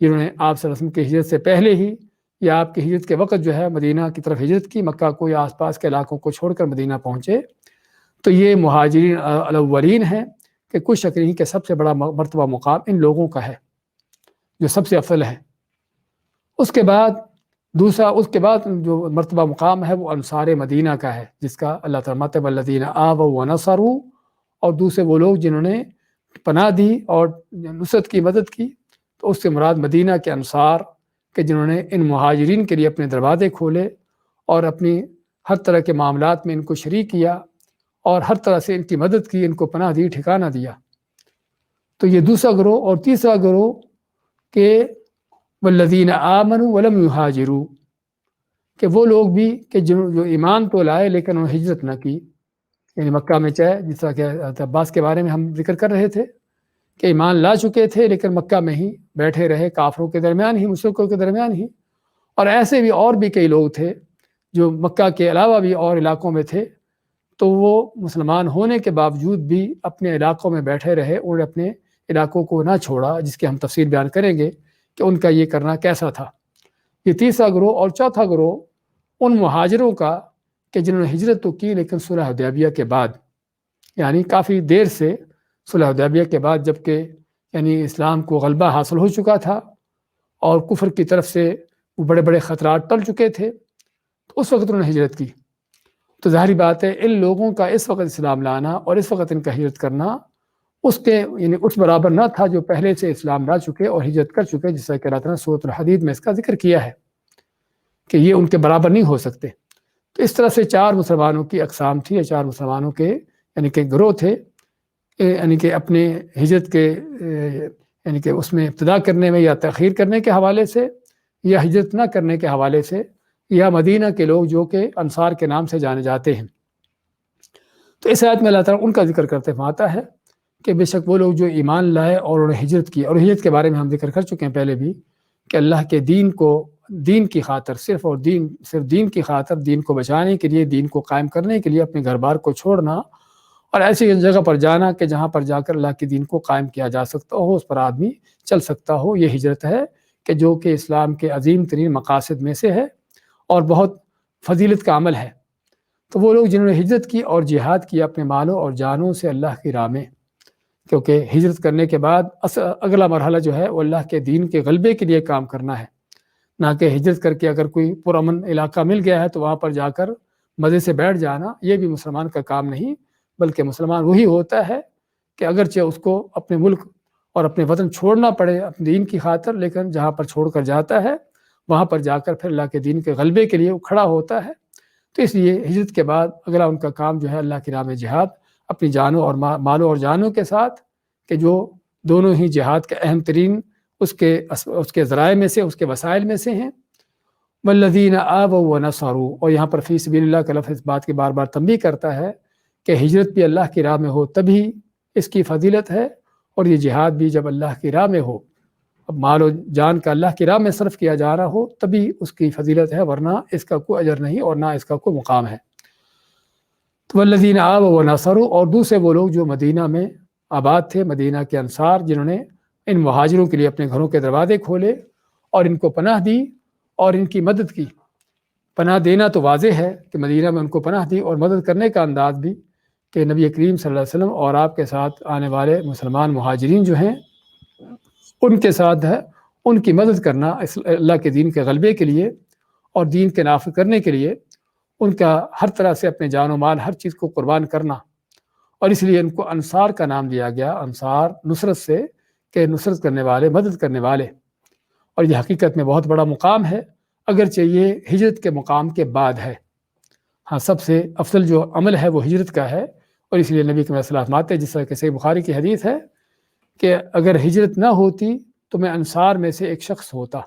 جنہوں نے آپ صلی اللہ علیہ وسلم کی ہجرت سے پہلے ہی یا آپ کی ہجرت کے وقت جو ہے مدینہ کی طرف ہجرت کی، مکہ کو یا آس پاس کے علاقوں کو چھوڑ کر مدینہ پہنچے، تو یہ مہاجرین الاولین ہیں کہ کوئی شک نہیں کہ سب سے بڑا مرتبہ مقام ان لوگوں کا ہے جو سب سے افضل ہے۔ اس کے بعد جو مرتبہ مقام ہے وہ انصار مدینہ کا ہے، جس کا اللہ تعالیٰ مطلب الذین آووا ونصروا، اور دوسرے وہ لوگ جنہوں نے پناہ دی اور نصرت کی، مدد کی، تو اس سے مراد مدینہ کے انصار کہ جنہوں نے ان مہاجرین کے لیے اپنے دروازے کھولے اور اپنی ہر طرح کے معاملات میں ان کو شریک کیا اور ہر طرح سے ان کی مدد کی، ان کو پناہ دی، ٹھکانہ دیا۔ تو یہ دوسرا گروہ۔ اور تیسرا گروہ کہ والذین آمنوا ولم یہاجروا، کہ وہ لوگ بھی کہ جو ایمان تو لائے لیکن انہوں نے ہجرت نہ کی، یعنی مکہ میں چاہے جس طرح کہ عباس کے بارے میں ہم ذکر کر رہے تھے کہ ایمان لا چکے تھے لیکن مکہ میں ہی بیٹھے رہے، کافروں کے درمیان ہی، مشرکوں کے درمیان ہی. اور ایسے بھی اور بھی کئی لوگ تھے جو مکہ کے علاوہ بھی اور علاقوں میں تھے، تو وہ مسلمان ہونے کے باوجود بھی اپنے علاقوں میں بیٹھے رہے، انہوں نے اپنے علاقوں کو نہ چھوڑا، جس کی ہم تفصیل بیان کریں گے کہ ان کا یہ کرنا کیسا تھا. یہ تیسرا گروہ. اور چوتھا گروہ ان مہاجروں کا کہ جنہوں نے ہجرت تو کی لیکن صلح حدیبیہ کے بعد، یعنی کافی دیر سے، صلح حدیبیہ کے بعد، جب کہ یعنی اسلام کو غلبہ حاصل ہو چکا تھا اور کفر کی طرف سے وہ بڑے بڑے خطرات ٹل چکے تھے، تو اس وقت انہوں نے ہجرت کی. تو ظاہری بات ہے ان لوگوں کا اس وقت اسلام لانا اور اس وقت ان کا ہجرت کرنا اس کے یعنی اس برابر نہ تھا جو پہلے سے اسلام لا چکے اور ہجرت کر چکے، جیسا کہ اللہ تعالیٰ نے سورۃ الحدید میں اس کا ذکر کیا ہے کہ یہ ان کے برابر نہیں ہو سکتے. تو اس طرح سے 4 مسلمانوں کی اقسام تھی، یا 4 مسلمانوں کے یعنی کہ گروہ تھے، یعنی کہ اپنے ہجرت کے یعنی کہ اس میں ابتدا کرنے میں یا تاخیر کرنے کے حوالے سے، یا ہجرت نہ کرنے کے حوالے سے، یا مدینہ کے لوگ جو کہ انصار کے نام سے جانے جاتے ہیں. تو اس آیت میں اللہ تعالیٰ ان کا ذکر کرتے فرماتا ہے کہ بے شک وہ لوگ جو ایمان لائے اور انہوں نے ہجرت کی. اور ہجرت کے بارے میں ہم ذکر کر چکے ہیں پہلے بھی کہ اللہ کے دین کی خاطر، صرف دین کی خاطر، دین کو بچانے کے لیے، دین کو قائم کرنے کے لیے اپنے گھر بار کو چھوڑنا اور ایسی جگہ پر جانا کہ جہاں پر جا کر اللہ کے دین کو قائم کیا جا سکتا ہو، اس پر آدمی چل سکتا ہو، یہ ہجرت ہے کہ جو کہ اسلام کے عظیم ترین مقاصد میں سے ہے اور بہت فضیلت کا عمل ہے. تو وہ لوگ جنہوں نے ہجرت کی اور جہاد کیا اپنے مالوں اور جانوں سے اللہ کی راہ میں، کیونکہ ہجرت کرنے کے بعد اگلا مرحلہ جو ہے وہ اللہ کے دین کے غلبے کے لیے کام کرنا ہے، نہ کہ ہجرت کر کے اگر کوئی پرامن علاقہ مل گیا ہے تو وہاں پر جا کر مزے سے بیٹھ جانا، یہ بھی مسلمان کا کام نہیں. بلکہ مسلمان وہی ہوتا ہے کہ اگرچہ اس کو اپنے ملک اور اپنے وطن چھوڑنا پڑے اپنے دین کی خاطر، لیکن جہاں پر چھوڑ کر جاتا ہے وہاں پر جا کر پھر اللہ کے دین کے غلبے کے لیے وہ کھڑا ہوتا ہے. تو اس لیے ہجرت کے بعد اگلا ان کا کام جو ہے اللہ کی راہ میں جہاد، اپنی جانوں اور مالوں اور جانوں کے ساتھ، کہ جو دونوں ہی جہاد کے اہم ترین اس کے ذرائع میں سے، اس کے وسائل میں سے ہیں. والذین آووا ونصروا، اور یہاں پر فی سبیل اللہ کا لفظ اس بات کی بار بار تنبیہ کرتا ہے کہ ہجرت بھی اللہ کی راہ میں ہو تبھی اس کی فضیلت ہے، اور یہ جہاد بھی جب اللہ کی راہ میں ہو، اب مال و جان کا اللہ کی راہ میں صرف کیا جا رہا ہو تبھی اس کی فضیلت ہے، ورنہ اس کا کوئی اجر نہیں اور نہ اس کا کوئی مقام ہے. تو والذین آووا ونصروا، اور دوسرے وہ لوگ جو مدینہ میں آباد تھے، مدینہ کے انصار، جنہوں نے ان مہاجروں کے لیے اپنے گھروں کے دروازے کھولے اور ان کو پناہ دی اور ان کی مدد کی. پناہ دینا تو واضح ہے کہ مدینہ میں ان کو پناہ دی، اور مدد کرنے کا انداز بھی کہ نبی کریم صلی اللہ علیہ وسلم اور آپ کے ساتھ آنے والے مسلمان مہاجرین جو ہیں ان کے ساتھ ہے، ان کی مدد کرنا اللہ کے دین کے غلبے کے لیے اور دین کے نافذ کرنے کے لیے، ان کا ہر طرح سے اپنے جان و مال ہر چیز کو قربان کرنا. اور اس لیے ان کو انصار کا نام دیا گیا، انصار نصرت سے، کہ نصرت کرنے والے، مدد کرنے والے. اور یہ حقیقت میں بہت بڑا مقام ہے، اگرچہ یہ ہجرت کے مقام کے بعد ہے. ہاں، سب سے افضل جو عمل ہے وہ ہجرت کا ہے، اور اس لیے نبی کے صلی اللہ جس طرح کہ صحیح بخاری کی حدیث ہے کہ اگر ہجرت نہ ہوتی تو میں انصار میں سے ایک شخص ہوتا.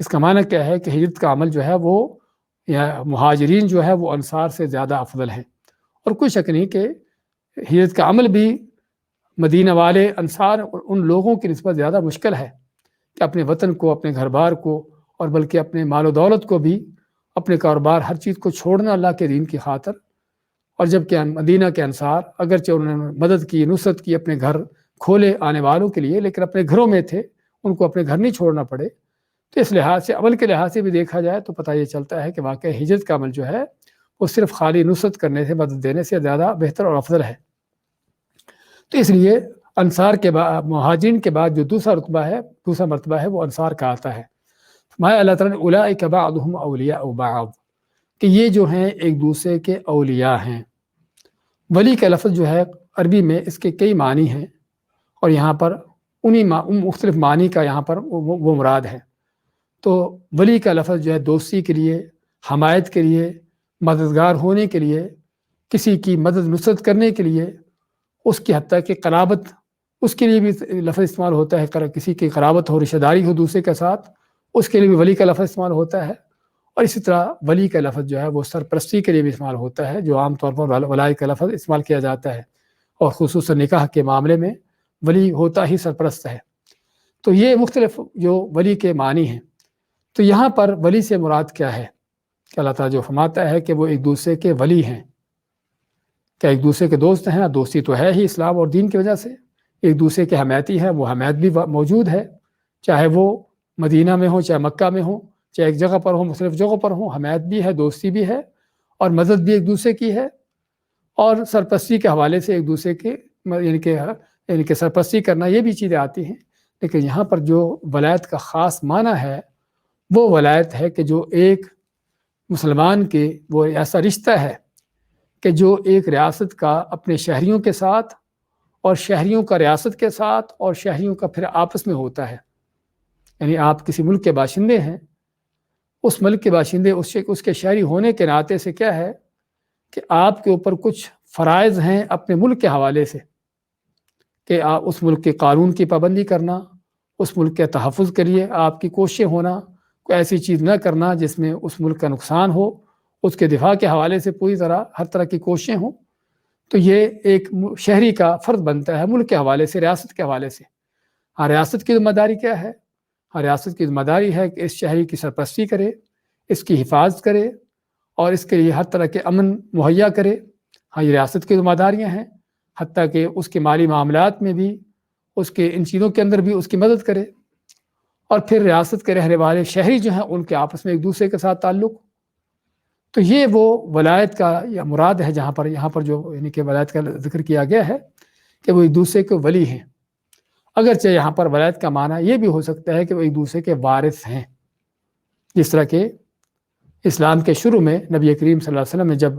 اس کا معنی کیا ہے کہ ہجرت کا عمل جو ہے وہ، یا مہاجرین جو ہے وہ انصار سے زیادہ افضل ہیں. اور کوئی شک نہیں کہ ہجرت کا عمل بھی مدینہ والے انصار ان لوگوں کی نسبت زیادہ مشکل ہے کہ اپنے وطن کو، اپنے گھر بار کو، اور بلکہ اپنے مال و دولت کو بھی، اپنے کاروبار، ہر چیز کو چھوڑنا اللہ کے دین کی خاطر. اور جب کہ مدینہ کے انصار اگرچہ انہوں نے مدد کی، نصرت کی، اپنے گھر کھولے آنے والوں کے لیے، لیکن اپنے گھروں میں تھے، ان کو اپنے گھر نہیں چھوڑنا پڑے. تو اس لحاظ سے، عمل کے لحاظ سے بھی دیکھا جائے تو پتہ یہ چلتا ہے کہ واقعی ہجرت کا عمل جو ہے وہ صرف خالی نصرت کرنے سے، مدد دینے سے زیادہ بہتر اور افضل ہے. تو اس لیے انصار کے بعد، مہاجرین کے بعد جو دوسرا مرتبہ ہے وہ انصار کا آتا ہے. اللہ تعالیٰ نے اولئک بعضهم اولیاء بعض، کہ یہ جو ہیں ایک دوسرے کے اولیاء ہیں. ولی کا لفظ جو ہے عربی میں اس کے کئی معنی ہیں، اور یہاں پر انہی مختلف معنی کا یہاں پر وہ مراد ہے. تو ولی کا لفظ جو ہے دوستی کے لیے، حمایت کے لیے، مددگار ہونے کے لیے، کسی کی مدد نصرت کرنے کے لیے، اس کی حتیٰ کہ قرابت، اس کے لیے بھی لفظ استعمال ہوتا ہے. کسی کی قرابت ہو، رشتہ داری ہو دوسرے کے ساتھ، اس کے لیے بھی ولی کا لفظ استعمال ہوتا ہے. اور اسی طرح ولی کا لفظ جو ہے وہ سرپرستی کے لیے بھی استعمال ہوتا ہے، جو عام طور پر ولائی کا لفظ استعمال کیا جاتا ہے. اور خصوصاً نکاح کے معاملے میں ولی ہوتا ہی سرپرست ہے۔ تو یہ مختلف جو ولی کے معنی ہیں۔ تو یہاں پر ولی سے مراد کیا ہے کہ اللہ تعالیٰ جو فرماتا ہے کہ وہ ایک دوسرے کے ولی ہیں، کیا ایک دوسرے کے دوست ہیں؟ دوستی تو ہے ہی اسلام اور دین کی وجہ سے۔ ایک دوسرے کے حمایتی ہیں، وہ حمایت بھی موجود ہے، چاہے وہ مدینہ میں ہو، چاہے مکہ میں ہو، چاہے ایک جگہ پر ہو، مختلف جگہوں پر ہو، حمایت بھی ہے، دوستی بھی ہے، اور مدد بھی ایک دوسرے کی ہے، اور سرپرستی کے حوالے سے ایک دوسرے کے یعنی کہ سرپرستی کرنا، یہ بھی چیزیں آتی ہیں۔ لیکن یہاں پر جو ولایت کا خاص معنی ہے وہ ولایت ہے کہ جو ایک مسلمان کے وہ ایسا رشتہ ہے کہ جو ایک ریاست کا اپنے شہریوں کے ساتھ، اور شہریوں کا ریاست کے ساتھ، اور شہریوں کا پھر آپس میں ہوتا ہے۔ یعنی آپ کسی ملک کے باشندے ہیں، اس ملک کے باشندے اس کے شہری ہونے کے ناطے سے کیا ہے کہ آپ کے اوپر کچھ فرائض ہیں اپنے ملک کے حوالے سے، کہ آپ اس ملک کے قانون کی پابندی کرنا، اس ملک کے تحفظ کے لیے آپ کی کوششیں ہونا، کوئی ایسی چیز نہ کرنا جس میں اس ملک کا نقصان ہو، اس کے دفاع کے حوالے سے پوری طرح ہر طرح کی کوششیں ہوں۔ تو یہ ایک شہری کا فرض بنتا ہے ملک کے حوالے سے، ریاست کے حوالے سے۔ ہاں، ریاست کی ذمہ داری کیا ہے؟ ہاں، ریاست کی ذمہ داری ہے کہ اس شہری کی سرپرستی کرے، اس کی حفاظت کرے، اور اس کے لیے ہر طرح کے امن مہیا کرے۔ ہاں، یہ ریاست کی ذمہ داریاں ہیں، حتیٰ کہ اس کے مالی معاملات میں بھی، اس کے ان چیزوں کے اندر بھی اس کی مدد کرے۔ اور پھر ریاست کے رہنے والے شہری جو ہیں ان کے آپس میں ایک دوسرے کے ساتھ تعلق۔ تو یہ وہ ولایت کا یا مراد ہے یہاں پر جو یعنی کہ ولایت کا ذکر کیا گیا ہے کہ وہ ایک دوسرے کے ولی ہیں۔ اگرچہ یہاں پر ولایت کا معنی یہ بھی ہو سکتا ہے کہ وہ ایک دوسرے کے وارث ہیں، جس طرح کہ اسلام کے شروع میں نبی کریم صلی اللہ علیہ وسلم نے جب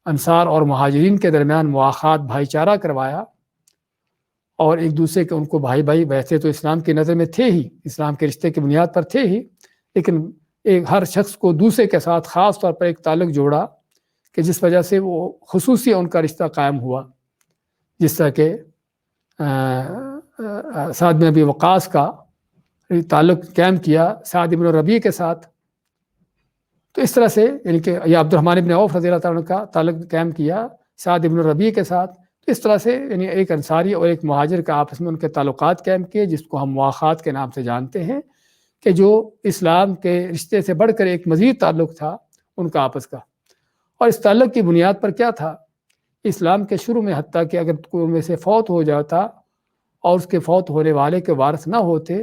انصار اور مہاجرین کے درمیان مواخات، بھائی چارہ کروایا، اور ایک دوسرے کے ان کو بھائی ویسے تو اسلام کی نظر میں تھے ہی، اسلام کے رشتے کی بنیاد پر تھے ہی، لیکن ہر شخص کو دوسرے کے ساتھ خاص طور پر ایک تعلق جوڑا کہ جس وجہ سے وہ خصوصی ان کا رشتہ قائم ہوا، جس طرح کہ سعد بن ابی وقاص کا تعلق قائم کیا سعد بن ربیع کے ساتھ۔ تو اس طرح سے یعنی کہ یا عبد الرحمن بن عوف رضی اللہ تعالیٰ عنہ کا تعلق قائم کیا سعد بن ربیع کے ساتھ۔ تو اس طرح سے یعنی ایک انصاری اور ایک مہاجر کا آپس میں ان کے تعلقات قائم کیے، جس کو ہم مواخات کے نام سے جانتے ہیں، کہ جو اسلام کے رشتے سے بڑھ کر ایک مزید تعلق تھا ان کا آپس کا۔ اور اس تعلق کی بنیاد پر کیا تھا؟ اسلام کے شروع میں حتیٰ کہ اگر کوئی میں سے فوت ہو جاتا اور اس کے فوت ہونے والے کے وارث نہ ہوتے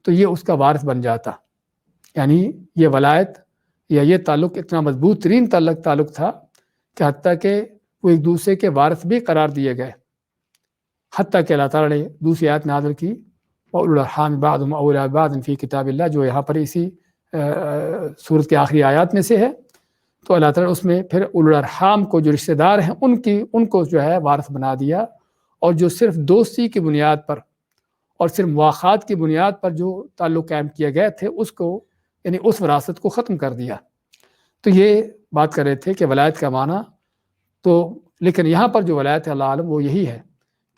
تو یہ اس کا وارث بن جاتا۔ یعنی یہ ولایت یا یہ تعلق اتنا مضبوط ترین تعلق تھا کہ حتیٰ کہ وہ ایک دوسرے کے وارث بھی قرار دیے گئے، حتیٰ کہ اللہ تعالیٰ نے دوسری آیت نازل کی وَأُولُو الْأَرْحَامِ بَعْضُهُمْ أَوْلَىٰ بِبَعْضٍ فِي کتاب اللہ، جو یہاں پر اسی سورت کے آخری آیات میں سے ہے۔ تو اللہ تعالیٰ اس میں پھر اولو الارحام کو جو رشتہ دار ہیں ان کو جو ہے وارث بنا دیا، اور جو صرف دوستی کی بنیاد پر اور صرف مواخات کی بنیاد پر جو تعلق قائم کیے گئے تھے اس کو یعنی اس وراثت کو ختم کر دیا۔ تو یہ بات کر رہے تھے کہ ولایت کا معنی تو، لیکن یہاں پر جو ولایت ہے اللہ عالم وہ یہی ہے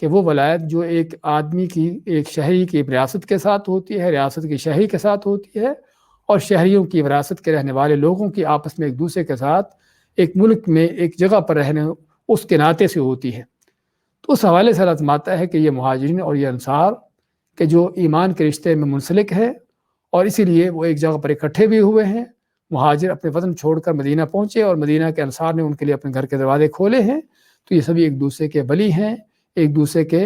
کہ وہ ولایت جو ایک آدمی کی، ایک شہری کی ریاست کے ساتھ ہوتی ہے، ریاست کی شہری کے ساتھ ہوتی ہے، اور شہریوں کی وراثت کے رہنے والے لوگوں کی آپس میں ایک دوسرے کے ساتھ ایک ملک میں ایک جگہ پر رہنے اس کے ناطے سے ہوتی ہے۔ تو اس حوالے سے اللہ فرماتا ہے کہ یہ مہاجرین اور یہ انصار کہ جو ایمان کے رشتے میں منسلک ہے، اور اسی لیے وہ ایک جگہ پر اکٹھے بھی ہوئے ہیں۔ مہاجر اپنے وطن چھوڑ کر مدینہ پہنچے اور مدینہ کے انصار نے ان کے لیے اپنے گھر کے دروازے کھولے ہیں، تو یہ سبھی ایک دوسرے کے ولی ہیں، ایک دوسرے کے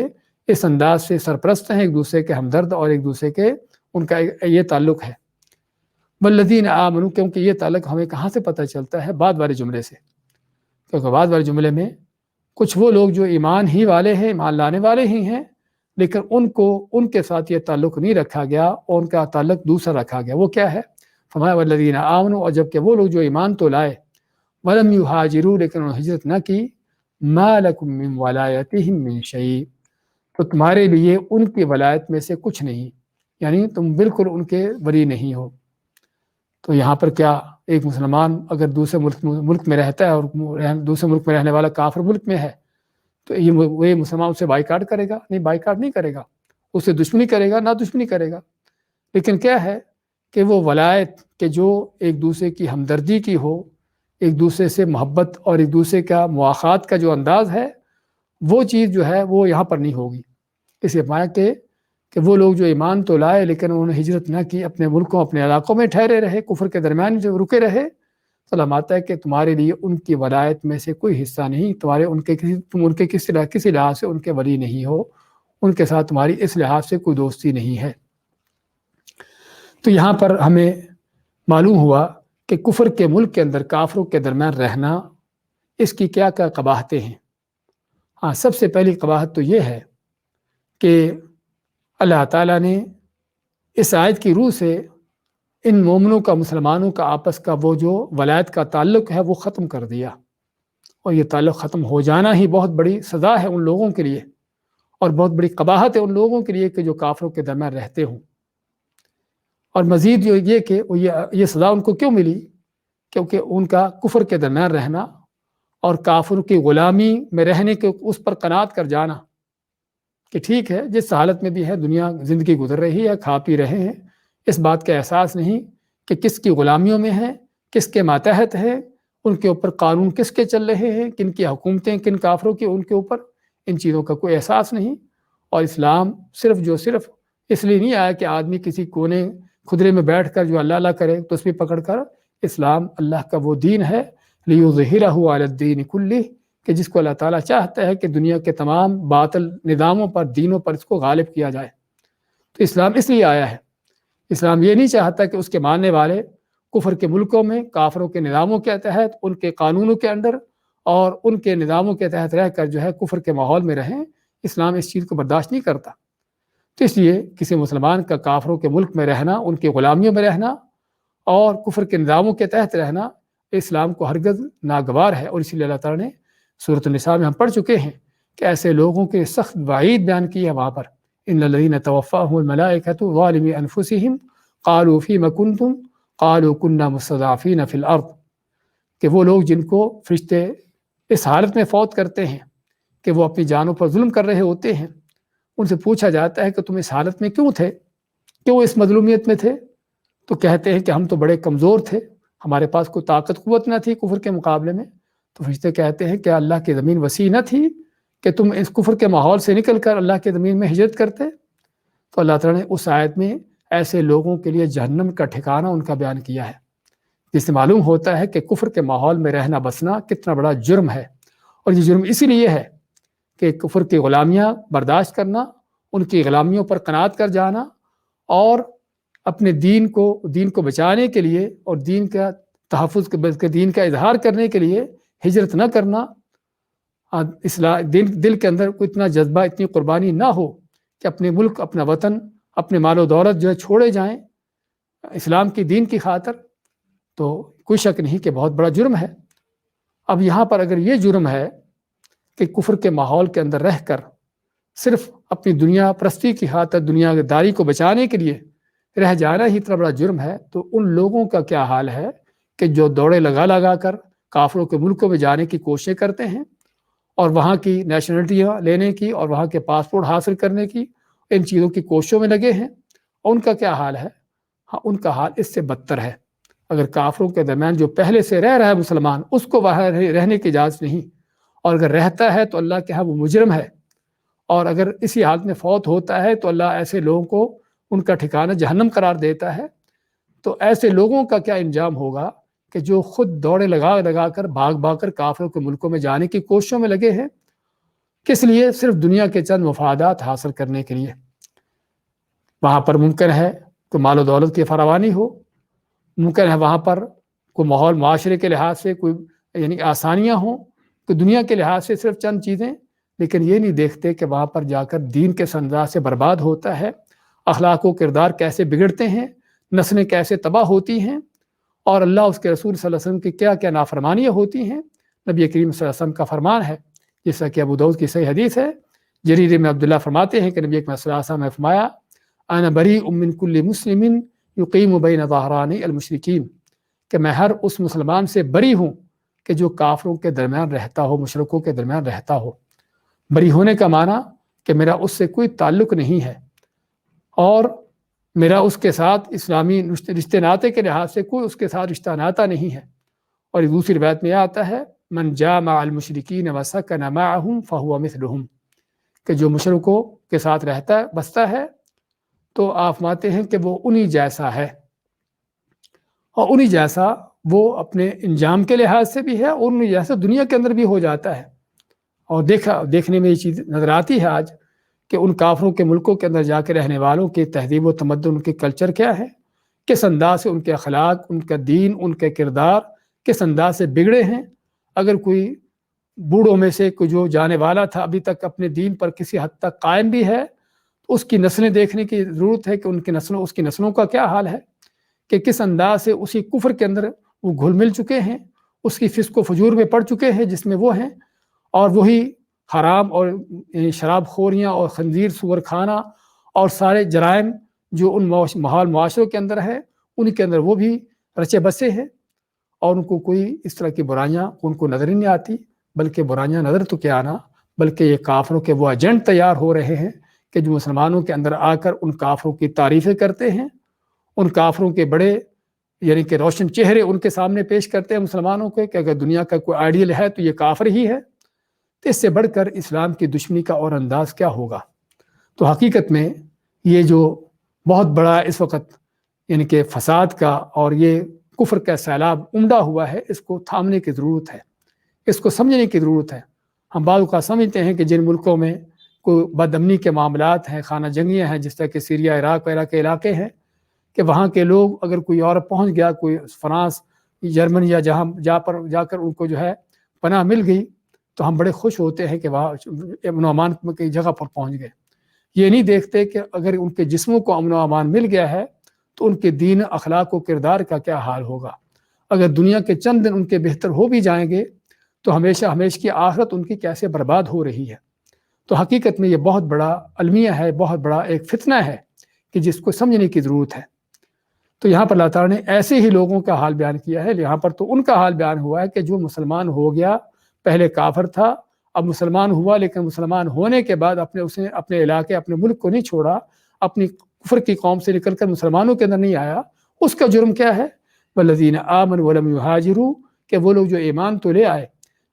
اس انداز سے سرپرست ہیں، ایک دوسرے کے ہمدرد، اور ایک دوسرے کے ان کا یہ تعلق ہے۔ والذین آمنوا، کیونکہ یہ تعلق ہمیں کہاں سے پتہ چلتا ہے؟ بعد والے جملے سے، کیونکہ بعد والے جملے میں کچھ وہ لوگ جو ایمان ہی والے ہیں، ایمان لانے والے ہی ہیں، لیکن ان کے ساتھ یہ تعلق نہیں رکھا گیا، اور ان کا تعلق دوسرا رکھا گیا۔ وہ کیا ہے؟ فرمایا والذین آمنوا، اور جبکہ وہ لوگ جو ایمان تو لائے، ولم یہاجروا، لیکن انہوں نے ہجرت نہ کی، ما لکم من ولایتہم من شیء، تو تمہارے لیے ان کی ولایت میں سے کچھ نہیں، یعنی تم بالکل ان کے ولی نہیں ہو۔ تو یہاں پر کیا ایک مسلمان اگر دوسرے ملک میں رہتا ہے اور دوسرے ملک میں رہنے والا کافر ملک میں ہے تو یہ مسلمان اسے بائیکاٹ کرے گا؟ نہیں، بائیکاٹ نہیں کرے گا، اسے دشمنی کرے گا، نہ دشمنی کرے گا۔ لیکن کیا ہے کہ وہ ولایت کہ جو ایک دوسرے کی ہمدردی کی ہو، ایک دوسرے سے محبت اور ایک دوسرے کا مواخات کا جو انداز ہے، وہ چیز جو ہے وہ یہاں پر نہیں ہوگی۔ اس لیے فرمایا کہ وہ لوگ جو ایمان تو لائے لیکن انہوں نے ہجرت نہ کی، اپنے ملکوں اپنے علاقوں میں ٹھہرے رہے، کفر کے درمیان جو رکے رہے، تو اللہ ماتا ہے کہ تمہارے لیے ان کی ولایت میں سے کوئی حصہ نہیں، تم ان کے کسی لحاظ سے ان کے ولی نہیں ہو، ان کے ساتھ تمہاری اس لحاظ سے کوئی دوستی نہیں ہے۔ تو یہاں پر ہمیں معلوم ہوا کہ کفر کے ملک کے اندر کافروں کے درمیان رہنا، اس کی کیا کیا قباحتیں ہیں۔ ہاں، سب سے پہلی قباحت تو یہ ہے کہ اللہ تعالیٰ نے اس آیت کی روح سے ان مومنوں کا، مسلمانوں کا آپس کا وہ جو ولایت کا تعلق ہے وہ ختم کر دیا، اور یہ تعلق ختم ہو جانا ہی بہت بڑی سزا ہے ان لوگوں کے لیے، اور بہت بڑی قباحت ہے ان لوگوں کے لیے کہ جو کافروں کے درمیان رہتے ہوں۔ اور مزید جو یہ کہ یہ سزا ان کو کیوں ملی، کیونکہ ان کا کفر کے درمیان رہنا اور کافروں کی غلامی میں رہنے کے اس پر قناعت کر جانا کہ ٹھیک ہے جس حالت میں بھی ہے دنیا زندگی گزر رہی ہے، کھا پی رہے ہیں، اس بات کا احساس نہیں کہ کس کی غلامیوں میں ہے، کس کے ماتحت ہے، ان کے اوپر قانون کس کے چل رہے ہیں، کن کی حکومتیں، کن کافروں کی ان کے اوپر، ان چیزوں کا کوئی احساس نہیں۔ اور اسلام صرف اس لیے نہیں آیا کہ آدمی کسی کونے خدرے میں بیٹھ کر جو اللہ اللہ کرے تسبیح پکڑ کر۔ اسلام اللہ کا وہ دین ہے لِیُظْہِرَہُ عَلَى الدِّینِ کُلِّہ، کہ جس کو اللہ تعالیٰ چاہتا ہے کہ دنیا کے تمام باطل نظاموں پر، دینوں پر اس کو غالب کیا جائے۔ تو اسلام اس لیے آیا ہے۔ اسلام یہ نہیں چاہتا کہ اس کے ماننے والے کفر کے ملکوں میں کافروں کے نظاموں کے تحت، ان کے قانونوں کے اندر اور ان کے نظاموں کے تحت رہ کر جو ہے کفر کے ماحول میں رہیں۔ اسلام اس چیز کو برداشت نہیں کرتا۔ تو اس لیے کسی مسلمان کا کافروں کے ملک میں رہنا، ان کی غلامیوں میں رہنا اور کفر کے نظاموں کے تحت رہنا اسلام کو ہرگز ناگوار ہے۔ اور اسی لیے اللہ تعالیٰ نے سورۃ النساء میں ہم پڑھ چکے ہیں کہ ایسے لوگوں کے سخت وعید بیان کی ہے وہاں پر، ان الذین توفاہم الملائکۃ ظالمی انفسہم قالوا فیم کنتم قالوا کنا مستضعفین فی الارض، کہ وہ لوگ جن کو فرشتے اس حالت میں فوت کرتے ہیں کہ وہ اپنی جانوں پر ظلم کر رہے ہوتے ہیں، ان سے پوچھا جاتا ہے کہ تم اس حالت میں کیوں تھے، کیوں اس مظلومیت میں تھے، تو کہتے ہیں کہ ہم تو بڑے کمزور تھے، ہمارے پاس کوئی طاقت قوت نہ تھی کفر کے مقابلے میں۔ تو فرشتے کہتے ہیں کہ اللہ کی زمین وسیع نہ تھی کہ تم اس کفر کے ماحول سے نکل کر اللہ کی زمین میں ہجرت کرتے۔ تو اللہ تعالیٰ نے اس آیت میں ایسے لوگوں کے لیے جہنم کا ٹھکانہ ان کا بیان کیا ہے، جس سے معلوم ہوتا ہے کہ کفر کے ماحول میں رہنا بسنا کتنا بڑا جرم ہے۔ اور یہ جرم اسی لیے ہے کہ کفر کی غلامیاں برداشت کرنا، ان کی غلامیوں پر قناعت کر جانا، اور اپنے دین کو بچانے کے لیے اور دین کا تحفظ کے دین کا اظہار کرنے کے لیے ہجرت نہ کرنا۔ دل کے اندر کوئی اتنا جذبہ، اتنی قربانی نہ ہو کہ اپنے ملک، اپنا وطن، اپنے مال و دولت جو ہے چھوڑے جائیں اسلام کی دین کی خاطر، تو کوئی شک نہیں کہ بہت بڑا جرم ہے۔ اب یہاں پر اگر یہ جرم ہے کہ کفر کے ماحول کے اندر رہ کر صرف اپنی دنیا پرستی کی خاطر، دنیا داری کو بچانے کے لیے رہ جانا ہی اتنا بڑا جرم ہے، تو ان لوگوں کا کیا حال ہے کہ جو دوڑے لگا کر کافروں کے ملکوں میں جانے کی کوششیں کرتے ہیں اور وہاں کی نیشنلٹیاں لینے کی اور وہاں کے پاسپورٹ حاصل کرنے کی، ان چیزوں کی کوششوں میں لگے ہیں، اور ان کا کیا حال ہے؟ ہاں، ان کا حال اس سے بدتر ہے۔ اگر کافروں کے درمیان جو پہلے سے رہ رہا ہے مسلمان، اس کو وہاں رہنے کی اجازت نہیں، اور اگر رہتا ہے تو اللہ کے ہاں وہ مجرم ہے، اور اگر اسی حالت میں فوت ہوتا ہے تو اللہ ایسے لوگوں کو ان کا ٹھکانہ جہنم قرار دیتا ہے۔ تو ایسے لوگوں کا کیا انجام ہوگا کہ جو خود دوڑے لگا کر بھاگ کر کافروں کے ملکوں میں جانے کی کوششوں میں لگے ہیں، کس لیے؟ صرف دنیا کے چند مفادات حاصل کرنے کے لیے۔ وہاں پر ممکن ہے کہ مال و دولت کی فراوانی ہو، ممکن ہے وہاں پر کوئی ماحول معاشرے کے لحاظ سے کوئی یعنی آسانیاں ہوں، کہ دنیا کے لحاظ سے صرف چند چیزیں، لیکن یہ نہیں دیکھتے کہ وہاں پر جا کر دین کے انداز سے برباد ہوتا ہے، اخلاق و کردار کیسے بگڑتے ہیں، نسلیں کیسے تباہ ہوتی ہیں، اور اللہ اس کے رسول صلی اللہ علیہ وسلم کی کیا کیا نافرمانیاں ہوتی ہیں۔ نبی کریم صلی اللہ علیہ وسلم کا فرمان ہے، جیسا کہ ابو داؤد کی صحیح حدیث ہے، جریر میں عبداللہ فرماتے ہیں کہ نبی کریم صلی اللہ علیہ وسلم نے فرمایا، انا بریء من کل مسلم یقیم بین ظہرانی المشرکین، کہ میں ہر اس مسلمان سے بری ہوں کہ جو کافروں کے درمیان رہتا ہو، مشرکوں کے درمیان رہتا ہو۔ بری ہونے کا معنی کہ میرا اس سے کوئی تعلق نہیں ہے، اور میرا اس کے ساتھ اسلامی رشتے ناطے کے لحاظ سے کوئی اس کے ساتھ رشتہ ناطہ نہیں ہے۔ اور دوسری روایت میں یہ آتا ہے، من جامع المشرکین وسکن معهم فهو مثلهم، کہ جو مشرکوں کے ساتھ رہتا ہے بستا ہے تو آپ فرماتے ہیں کہ وہ انہی جیسا ہے، اور انہی جیسا وہ اپنے انجام کے لحاظ سے بھی ہے اور انہی جیسا دنیا کے اندر بھی ہو جاتا ہے۔ اور دیکھنے میں یہ چیز نظر آتی ہے آج کہ ان کافروں کے ملکوں کے اندر جا کے رہنے والوں کی تہذیب و تمدن، ان کے کلچر کیا ہے، کس انداز سے ان کے اخلاق، ان کا دین، ان کے کردار کس انداز سے بگڑے ہیں۔ اگر کوئی بوڑھوں میں سے کوئی جو جانے والا تھا ابھی تک اپنے دین پر کسی حد تک قائم بھی ہے تو اس کی نسلیں دیکھنے کی ضرورت ہے کہ اس کی نسلوں کا کیا حال ہے، کہ کس انداز سے اسی کفر کے اندر وہ گھل مل چکے ہیں، اس کی فسق و فجور میں پڑ چکے ہیں جس میں وہ ہیں، اور وہی حرام اور شراب خوریاں اور خنزیر سور کھانا اور سارے جرائم جو ان ماحول معاشروں کے اندر ہے ان کے اندر وہ بھی رچے بسے ہیں، اور ان کو کوئی اس طرح کی برائیاں ان کو نظر ہی نہیں آتی، بلکہ برائیاں نظر تو کیا آنا، بلکہ یہ کافروں کے وہ ایجنٹ تیار ہو رہے ہیں کہ جو مسلمانوں کے اندر آ کر ان کافروں کی تعریفیں کرتے ہیں، ان کافروں کے بڑے یعنی کہ روشن چہرے ان کے سامنے پیش کرتے ہیں مسلمانوں کے کہ اگر دنیا کا کوئی آئیڈیل ہے تو یہ کافر ہی ہے، تو اس سے بڑھ کر اسلام کی دشمنی کا اور انداز کیا ہوگا۔ تو حقیقت میں یہ جو بہت بڑا اس وقت یعنی کہ فساد کا اور یہ کفر کا سیلاب عمدہ ہوا ہے، اس کو تھامنے کی ضرورت ہے، اس کو سمجھنے کی ضرورت ہے۔ ہم بعض اوقات سمجھتے ہیں کہ جن ملکوں میں کوئی بد امنی کے معاملات ہیں، خانہ جنگیاں ہیں، جس طرح کہ سیریا، عراق وغیرہ کے علاقے ہیں، کہ وہاں کے لوگ اگر کوئی اور پہنچ گیا، کوئی فرانس، جرمنی یا جا کر ان کو جو ہے پناہ مل گئی تو ہم بڑے خوش ہوتے ہیں کہ وہاں امن و امان کی جگہ پر پہنچ گئے۔ یہ نہیں دیکھتے کہ اگر ان کے جسموں کو امن و امان مل گیا ہے تو ان کے دین، اخلاق و کردار کا کیا حال ہوگا۔ اگر دنیا کے چند دن ان کے بہتر ہو بھی جائیں گے تو ہمیشہ کی آخرت ان کی کیسے برباد ہو رہی ہے۔ تو حقیقت میں یہ بہت بڑا المیہ ہے، بہت بڑا ایک فتنہ ہے کہ جس کو سمجھنے کی ضرورت ہے۔ تو یہاں پر اللہ تعالیٰ نے ایسے ہی لوگوں کا حال بیان کیا ہے، یہاں پر تو ان کا حال بیان ہوا ہے کہ جو مسلمان ہو گیا، پہلے کافر تھا، اب مسلمان ہوا، لیکن مسلمان ہونے کے بعد اس نے اپنے علاقے، اپنے ملک کو نہیں چھوڑا، اپنی کفر کی قوم سے نکل کر مسلمانوں کے اندر نہیں آیا، اس کا جرم کیا ہے؟ والذین آمنوا ولم یہاجروا، کہ وہ لوگ جو ایمان تو لے آئے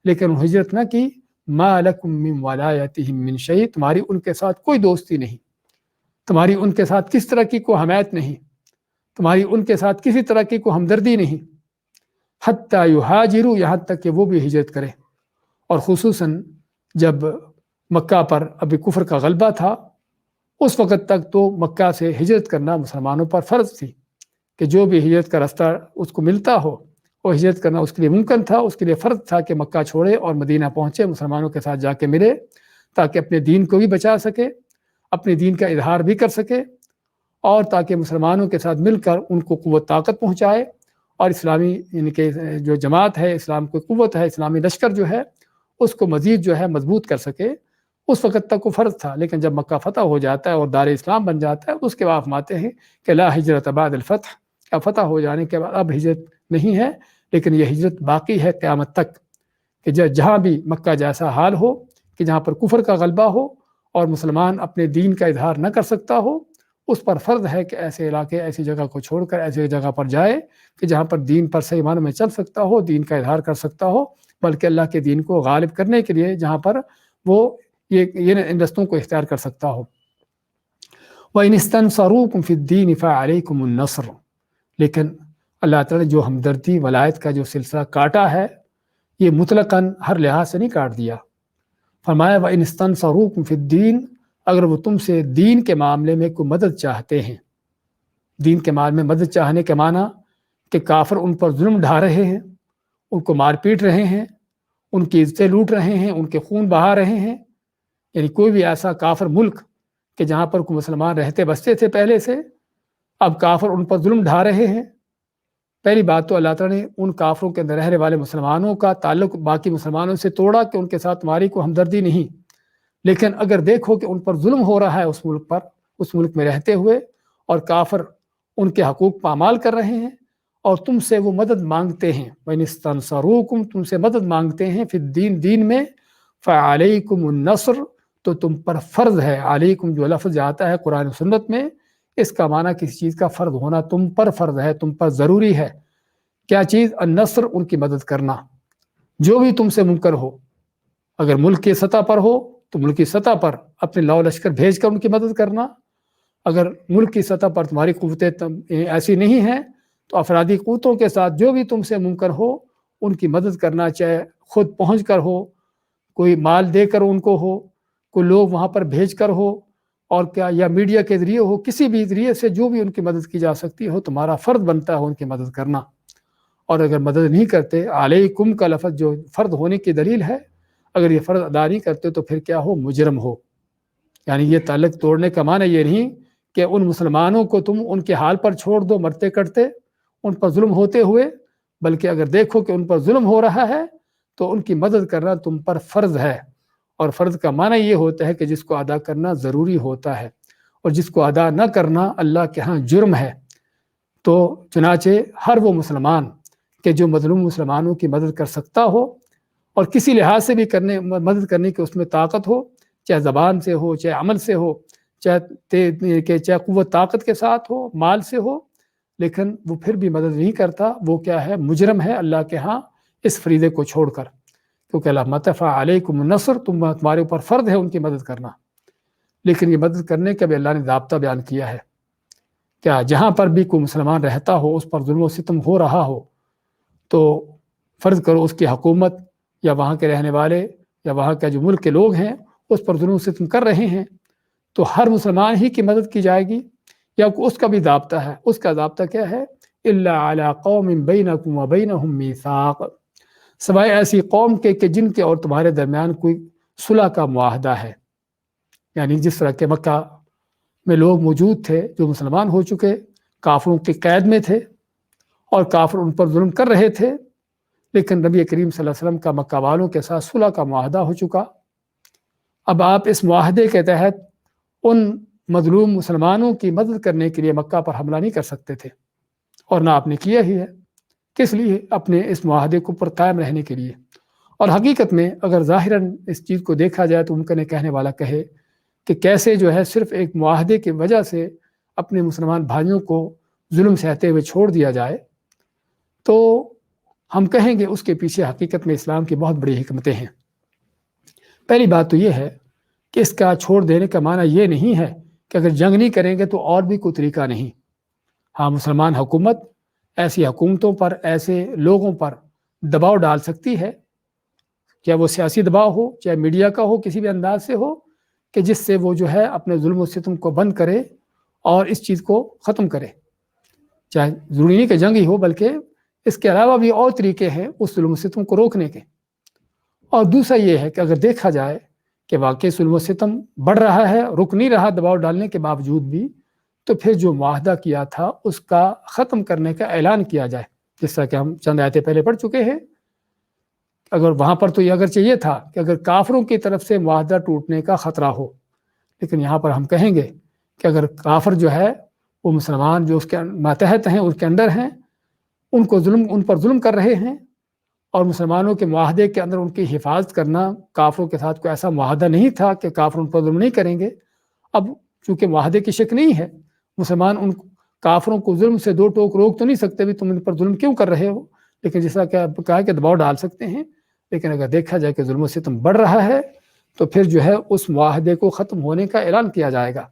لیکن ہجرت نہ کی، ما لکم من ولایتہم من شیء، تمہاری ان کے ساتھ کوئی دوستی نہیں، تمہاری ان کے ساتھ کس طرح کی کوئی حمایت نہیں، تمہاری ان کے ساتھ کسی طرح کی کوئی ہمدردی نہیں، حتی یہاجروا، یہاں تک کہ وہ بھی ہجرت کریں۔ اور خصوصاً جب مکہ پر ابھی کفر کا غلبہ تھا، اس وقت تک تو مکہ سے ہجرت کرنا مسلمانوں پر فرض تھی، کہ جو بھی ہجرت کا راستہ اس کو ملتا ہو وہ ہجرت کرنا اس کے لیے ممکن تھا، اس کے لیے فرض تھا کہ مکہ چھوڑے اور مدینہ پہنچے، مسلمانوں کے ساتھ جا کے ملے، تاکہ اپنے دین کو بھی بچا سکے، اپنے دین کا اظہار بھی کر سکے، اور تاکہ مسلمانوں کے ساتھ مل کر ان کو قوت طاقت پہنچائے، اور اسلامی یعنی کہ جو جماعت ہے، اسلام کی قوت ہے، اسلامی لشکر جو ہے اس کو مزید جو ہے مضبوط کر سکے۔ اس وقت تک وہ فرض تھا، لیکن جب مکہ فتح ہو جاتا ہے اور دار اسلام بن جاتا ہے، اس کے بعد فرماتے ہیں کہ لا ہجرت بعد الفتح، اب فتح ہو جانے کے بعد اب ہجرت نہیں ہے، لیکن یہ ہجرت باقی ہے قیامت تک، کہ جہاں بھی مکہ جیسا حال ہو، کہ جہاں پر کفر کا غلبہ ہو اور مسلمان اپنے دین کا اظہار نہ کر سکتا ہو، اس پر فرض ہے کہ ایسے علاقے، ایسی جگہ کو چھوڑ کر ایسی جگہ پر جائے کہ جہاں پر دین پر صحیح معنوں میں چل سکتا ہو، دین کا اظہار کر سکتا ہو، بلکہ اللہ کے دین کو غالب کرنے کے لیے جہاں پر وہ یہ ان رستوں کو اختیار کر سکتا ہو۔ وَإِنِ اسْتَنْصَرُوكُمْ فِي الدِّينِ فَعَلَيْكُمُ النَّصْرُ، لیکن اللہ تعالیٰ نے جو ہمدردی ولایت کا جو سلسلہ کاٹا ہے، یہ مطلقاً ہر لحاظ سے نہیں کاٹ دیا۔ فرمایا وَإِنِ اسْتَنْصَرُوكُمْ فِي الدِّينِ، اگر وہ تم سے دین کے معاملے میں کوئی مدد چاہتے ہیں، دین کے معاملے میں مدد چاہنے کے معنی کہ کافر ان پر ظلم ڈھا رہے ہیں، ان کو مار پیٹ رہے ہیں، ان کی عزتیں لوٹ رہے ہیں، ان کے خون بہا رہے ہیں، یعنی کوئی بھی ایسا کافر ملک کہ جہاں پر کوئی مسلمان رہتے بستے تھے پہلے سے، اب کافر ان پر ظلم ڈھا رہے ہیں، پہلی بات تو اللہ تعالیٰ نے ان کافروں کے اندر رہنے والے مسلمانوں کا تعلق باقی مسلمانوں سے توڑا کہ ان کے ساتھ تمہاری کوئی ہمدردی نہیں، لیکن اگر دیکھو کہ ان پر ظلم ہو رہا ہے اس ملک پر، اس ملک میں رہتے ہوئے، اور کافر ان کے حقوق پامال کر رہے ہیں اور تم سے وہ مدد مانگتے ہیں، وَإِنِ اسْتَنْصَرُوكُمْ، تم سے مدد مانگتے ہیں، فی الدین، دین میں، فَعَلَيْكُمُ النَّصْرُ، تو تم پر فرض ہے، علیکم جو لفظ آتا ہے قرآن و سنت میں، اس کا معنی کسی چیز کا فرض ہونا، تم پر فرض ہے، تم پر ضروری ہے۔ کیا چیز؟ النصر، ان کی مدد کرنا، جو بھی تم سے منکر ہو، اگر ملک کی سطح پر ہو تو ملکی سطح پر اپنے لاؤ لشکر بھیج کر ان کی مدد کرنا، اگر ملک کی سطح پر تمہاری قوتیں ایسی نہیں ہیں تو افرادی قوتوں کے ساتھ جو بھی تم سے ممکن ہو ان کی مدد کرنا، چاہے خود پہنچ کر ہو، کوئی مال دے کر ان کو ہو، کوئی لوگ وہاں پر بھیج کر ہو، اور کیا یا میڈیا کے ذریعے ہو، کسی بھی ذریعے سے جو بھی ان کی مدد کی جا سکتی ہو، تمہارا فرض بنتا ہے ان کی مدد کرنا۔ اور اگر مدد نہیں کرتے، علیکم کا لفظ جو فرض ہونے کی دلیل ہے، اگر یہ فرض ادا نہیں کرتے تو پھر کیا ہو؟ مجرم ہو۔ یعنی یہ تعلق توڑنے کا معنی یہ نہیں کہ ان مسلمانوں کو تم ان کے حال پر چھوڑ دو مرتے کٹتے، ان پر ظلم ہوتے ہوئے، بلکہ اگر دیکھو کہ ان پر ظلم ہو رہا ہے تو ان کی مدد کرنا تم پر فرض ہے۔ اور فرض کا معنی یہ ہوتا ہے کہ جس کو ادا کرنا ضروری ہوتا ہے، اور جس کو ادا نہ کرنا اللہ کے ہاں جرم ہے۔ تو چنانچہ ہر وہ مسلمان کہ جو مظلوم مسلمانوں کی مدد کر سکتا ہو، اور کسی لحاظ سے بھی مدد کرنے کی اس میں طاقت ہو، چاہے زبان سے ہو، چاہے عمل سے ہو، چاہے قوت طاقت کے ساتھ ہو، مال سے ہو، لیکن وہ پھر بھی مدد نہیں کرتا، وہ کیا ہے؟ مجرم ہے اللہ کے ہاں اس فریضے کو چھوڑ کر، کیونکہ اللہ متفع علیکم النصر، تمہارے اوپر فرض ہے ان کی مدد کرنا۔ لیکن یہ مدد کرنے کا بھی اللہ نے ضابطہ بیان کیا ہے، کیا جہاں پر بھی کوئی مسلمان رہتا ہو اس پر ظلم و ستم ہو رہا ہو تو فرض کرو اس کی حکومت یا وہاں کے رہنے والے یا وہاں کے جو ملک کے لوگ ہیں اس پر ظلم و ستم کر رہے ہیں، تو ہر مسلمان ہی کی مدد کی جائے گی، یا اس کا بھی ضابطہ ہے؟ اس کا ضابطہ کیا ہے؟ الا علی قوم بینکم وبینہم میثاق، سوائے ایسی قوم کے کہ جن کے اور تمہارے درمیان کوئی صلح کا معاہدہ ہے۔ یعنی جس طرح کے مکہ میں لوگ موجود تھے جو مسلمان ہو چکے، کافروں کی قید میں تھے اور کافر ان پر ظلم کر رہے تھے، لیکن نبی کریم صلی اللہ علیہ وسلم کا مکہ والوں کے ساتھ صلح کا معاہدہ ہو چکا۔ اب آپ اس معاہدے کے تحت ان مظلوم مسلمانوں کی مدد کرنے کے لیے مکہ پر حملہ نہیں کر سکتے تھے، اور نہ آپ نے کیا ہی ہے۔ کس لیے؟ اپنے اس معاہدے کو پر قائم رہنے کے لیے۔ اور حقیقت میں اگر ظاہراً اس چیز کو دیکھا جائے تو ممکن ہے کہنے والا کہے کہ کیسے جو ہے صرف ایک معاہدے کی وجہ سے اپنے مسلمان بھائیوں کو ظلم سہتے ہوئے چھوڑ دیا جائے، تو ہم کہیں گے اس کے پیچھے حقیقت میں اسلام کی بہت بڑی حکمتیں ہیں۔ پہلی بات تو یہ ہے کہ اس کا چھوڑ دینے کا معنی یہ نہیں ہے کہ اگر جنگ نہیں کریں گے تو اور بھی کوئی طریقہ نہیں۔ ہاں، مسلمان حکومت ایسی حکومتوں پر، ایسے لوگوں پر دباؤ ڈال سکتی ہے، چاہے وہ سیاسی دباؤ ہو، چاہے میڈیا کا ہو، کسی بھی انداز سے ہو، کہ جس سے وہ جو ہے اپنے ظلم و ستم کو بند کرے اور اس چیز کو ختم کرے۔ چاہے ضروری نہیں کہ جنگ ہی ہو، بلکہ اس کے علاوہ بھی اور طریقے ہیں اس ظلم و ستم کو روکنے کے۔ اور دوسرا یہ ہے کہ اگر دیکھا جائے کہ واقعی ظلم و ستم بڑھ رہا ہے، رک نہیں رہا دباؤ ڈالنے کے باوجود بھی، تو پھر جو معاہدہ کیا تھا اس کا ختم کرنے کا اعلان کیا جائے، جس طرح کہ ہم چند آیتیں پہلے پڑھ چکے ہیں۔ اگر وہاں پر تو یہ اگرچہ یہ تھا کہ اگر کافروں کی طرف سے معاہدہ ٹوٹنے کا خطرہ ہو، لیکن یہاں پر ہم کہیں گے کہ اگر کافر جو ہے وہ مسلمان جو اس کے ماتحت ہیں، اس کے انڈر ہیں، ان پر ظلم کر رہے ہیں، اور مسلمانوں کے معاہدے کے اندر ان کی حفاظت کرنا، کافروں کے ساتھ کوئی ایسا معاہدہ نہیں تھا کہ کافر ان پر ظلم نہیں کریں گے۔ اب چونکہ معاہدے کی شک نہیں ہے، مسلمان ان کافروں کو ظلم سے دو ٹوک روک تو نہیں سکتے بھی تم ان پر ظلم کیوں کر رہے ہو، لیکن جیسا کہ کہا کہ دباؤ ڈال سکتے ہیں۔ لیکن اگر دیکھا جائے کہ ظلم و ستم بڑھ رہا ہے تو پھر جو ہے اس معاہدے کو ختم ہونے کا اعلان کیا جائے گا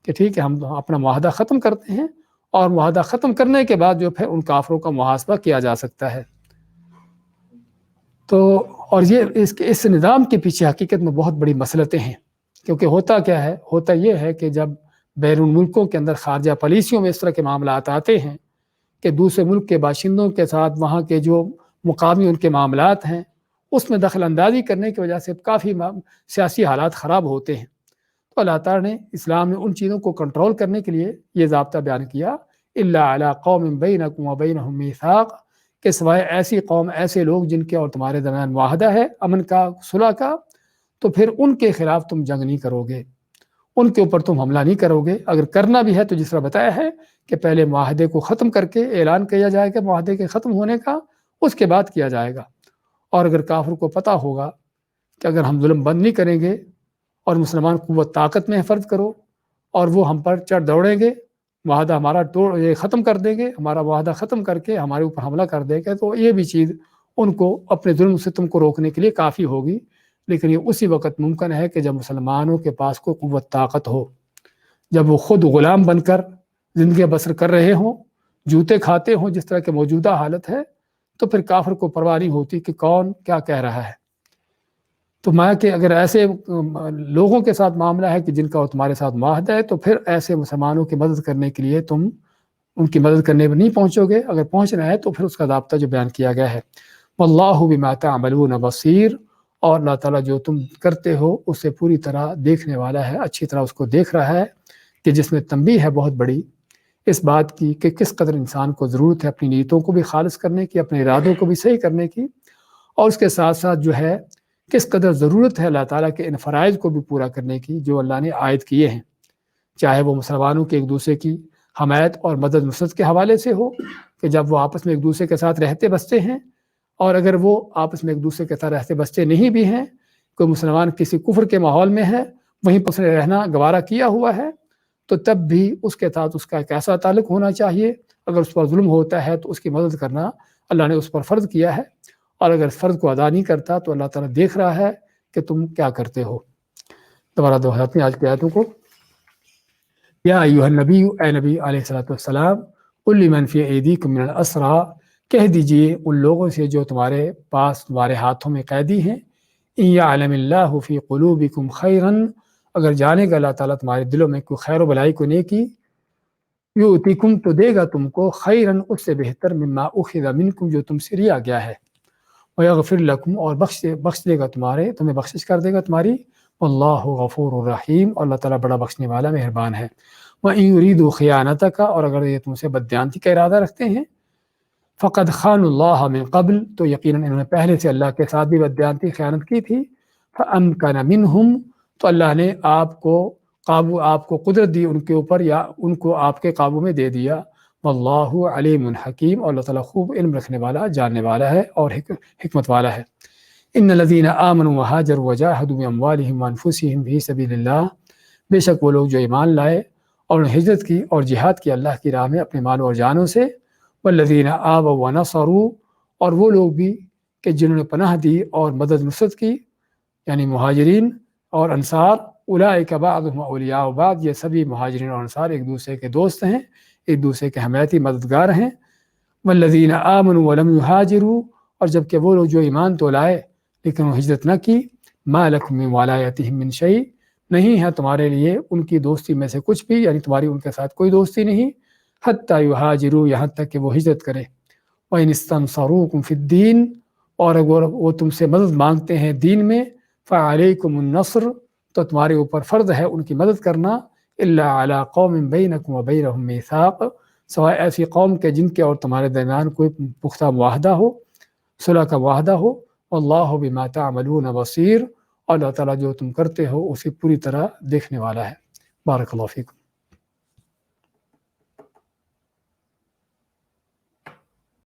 کہ ٹھیک ہے، ہم اپنا معاہدہ ختم کرتے ہیں، اور معاہدہ ختم کرنے کے بعد جو پھر ان کافروں کا محاسبہ کیا جا سکتا ہے۔ تو اور یہ اس نظام کے پیچھے حقیقت میں بہت بڑی مصلحتیں ہیں، کیونکہ ہوتا کیا ہے؟ ہوتا یہ ہے کہ جب بیرون ملکوں کے اندر خارجہ پالیسیوں میں اس طرح کے معاملات آتے ہیں کہ دوسرے ملک کے باشندوں کے ساتھ وہاں کے جو مقامی ان کے معاملات ہیں اس میں دخل اندازی کرنے کی وجہ سے کافی سیاسی حالات خراب ہوتے ہیں، تو اللہ تعالیٰ نے اسلام نے ان چیزوں کو کنٹرول کرنے کے لیے یہ ضابطہ بیان کیا، الا علی قوم بینکم وبینہم میثاق، کہ سوائے ایسی قوم، ایسے لوگ جن کے اور تمہارے درمیان معاہدہ ہے امن کا، صلح کا، تو پھر ان کے خلاف تم جنگ نہیں کرو گے، ان کے اوپر تم حملہ نہیں کرو گے۔ اگر کرنا بھی ہے تو جس طرح بتایا ہے کہ پہلے معاہدے کو ختم کر کے اعلان کیا جائے گا معاہدے کے ختم ہونے کا، اس کے بعد کیا جائے گا۔ اور اگر کافر کو پتہ ہوگا کہ اگر ہم ظلم بند نہیں کریں گے اور مسلمان قوت طاقت میں فرض کرو اور وہ ہم پر چڑھ دوڑیں گے، معاہدہ ہمارا ختم کر دیں گے، ہمارا معاہدہ ختم کر کے ہمارے اوپر حملہ کر دیں گے، تو یہ بھی چیز ان کو اپنے ظلم و ستم کو روکنے کے لیے کافی ہوگی۔ لیکن یہ اسی وقت ممکن ہے کہ جب مسلمانوں کے پاس کوئی قوت طاقت ہو، جب وہ خود غلام بن کر زندگی بسر کر رہے ہوں، جوتے کھاتے ہوں جس طرح کے موجودہ حالت ہے، تو پھر کافر کو پرواہ نہیں ہوتی کہ کون کیا کہہ رہا ہے۔ تو میں کہ اگر ایسے لوگوں کے ساتھ معاملہ ہے کہ جن کا تمہارے ساتھ معاہدہ ہے، تو پھر ایسے مسلمانوں کی مدد کرنے کے لیے تم ان کی مدد کرنے میں نہیں پہنچو گے، اگر پہنچنا ہے تو پھر اس کا ضابطہ جو بیان کیا گیا ہے، واللہ بما تعملون بصیر، اور اللہ تعالیٰ جو تم کرتے ہو اسے پوری طرح دیکھنے والا ہے، اچھی طرح اس کو دیکھ رہا ہے، کہ جس میں تنبیہ ہے بہت بڑی اس بات کی کہ کس قدر انسان کو ضرورت ہے اپنی نیتوں کو بھی خالص کرنے کی، اپنے ارادوں کو بھی صحیح کرنے کی، اور اس کے ساتھ ساتھ جو ہے کس قدر ضرورت ہے اللہ تعالیٰ کے ان فرائض کو بھی پورا کرنے کی جو اللہ نے عائد کیے ہیں، چاہے وہ مسلمانوں کے ایک دوسرے کی حمایت اور مدد نصرت کے حوالے سے ہو کہ جب وہ آپس میں ایک دوسرے کے ساتھ رہتے بستے ہیں، اور اگر وہ آپس میں ایک دوسرے کے ساتھ رہتے بستے نہیں بھی ہیں، کوئی مسلمان کسی کفر کے ماحول میں ہے، وہیں پر اس نے رہنا گوارا کیا ہوا ہے، تو تب بھی اس کے ساتھ اس کا ایک ایسا تعلق ہونا چاہیے، اگر اس پر ظلم ہوتا ہے تو اس کی مدد کرنا اللہ نے اس پر فرض کیا ہے، اور اگر اس فرض کو ادا نہیں کرتا تو اللہ تعالیٰ دیکھ رہا ہے کہ تم کیا کرتے ہو۔ دوبارہ دہراتے ہیں آج کی آیتوں کو، یا ایھا النبی، اے نبی علیہ الصلوۃ والسلام، قل لمن فی ایدیکم من الاسری، کہہ دیجئے ان لوگوں سے جو تمہارے پاس تمہارے ہاتھوں میں قیدی ہیں، ان یعلم اللہ فی قلوبکم خیرا، اگر جانے گا اللہ تعالیٰ تمہارے دلوں میں کوئی خیر و بلائی کو نیکی، یؤتکم تو دے گا تم کو خیرا اس سے بہتر مما اخذ منکم جو تم سے لیا گیا ہے، ویغفر لکم اور بخش دے گا تمہیں بخشش کر دے گا تمہاری، واللہ غفور الرحیم، اور اللہ تعالیٰ بڑا بخشنے والا مہربان ہے۔ وَإِن يُرِيدُوا خِيَانَتَكَ، اور اگر یہ تم سے بددیانتی کا ارادہ رکھتے ہیں، فقد خانوا اللہ من قبل، تو یقیناً انہوں نے پہلے سے اللہ کے ساتھ بھی بددیانتی خیانت کی تھی، فَأَمْكَنَ مِنْهُمْ، تو اللہ نے آپ کو قدرت دی ان کے اوپر، یا ان کو آپ کے قابو میں دے دیا، واللہ علیم حکیم، اور اللہ تعالیٰ خوب علم رکھنے والا، جاننے والا ہے اور حکمت والا ہے۔ ان الذین آمنوا وہاجروا وجاہدوا باموالہم وانفسہم فی سبیل اللہ، بے شک وہ لوگ جو ایمان لائے اور ہجرت کی اور جہاد کی اللہ کی راہ میں اپنے مالوں اور جانوں سے، والذین آووا ونصروا، اور وہ لوگ بھی کہ جنہوں نے پناہ دی اور مدد نصرت کی، یعنی مہاجرین اور انصار، اولئک بعضهم اولیاء بعض، یہ سبھی مہاجرین اور انصار ایک دوسرے کے دوست ہیں، ایک دوسرے کے حمایتی مددگار ہیں۔ والذین آمنوا ولم یہاجروا، اور جبکہ وہ لوگ جو ایمان تو لائے لیکن وہ ہجرت نہ کی، ما لکم من ولایتہم من شیء، نہیں ہے تمہارے لیے ان کی دوستی میں سے کچھ بھی، یعنی تمہاری ان کے ساتھ کوئی دوستی نہیں، حتی یہاجروا، یہاں تک کہ وہ ہجرت کریں، وَإِنِ اسْتَنصَرُوكُمْ فِي الدِّينِ، اور اگر وہ تم سے مدد مانگتے ہیں دین میں، فَعَلَيْكُمُ النَّصْرُ، تو تمہارے اوپر فرض ہے ان کی مدد کرنا، إِلَّا عَلَىٰ قَوْمٍ بَيْنَكُمْ وَبَيْنَهُم مِّيثَاقٌ، سوائے ایسی قوم کے جن کے اور تمہارے درمیان کوئی پختہ معاہدہ ہو، صلح کا معاہدہ ہو، واللہ بما تعملون بصیر، اور اللہ تعالیٰ جو تم کرتے ہو اسے پوری طرح دیکھنے والا ہے۔ بارک اللہ فیکم۔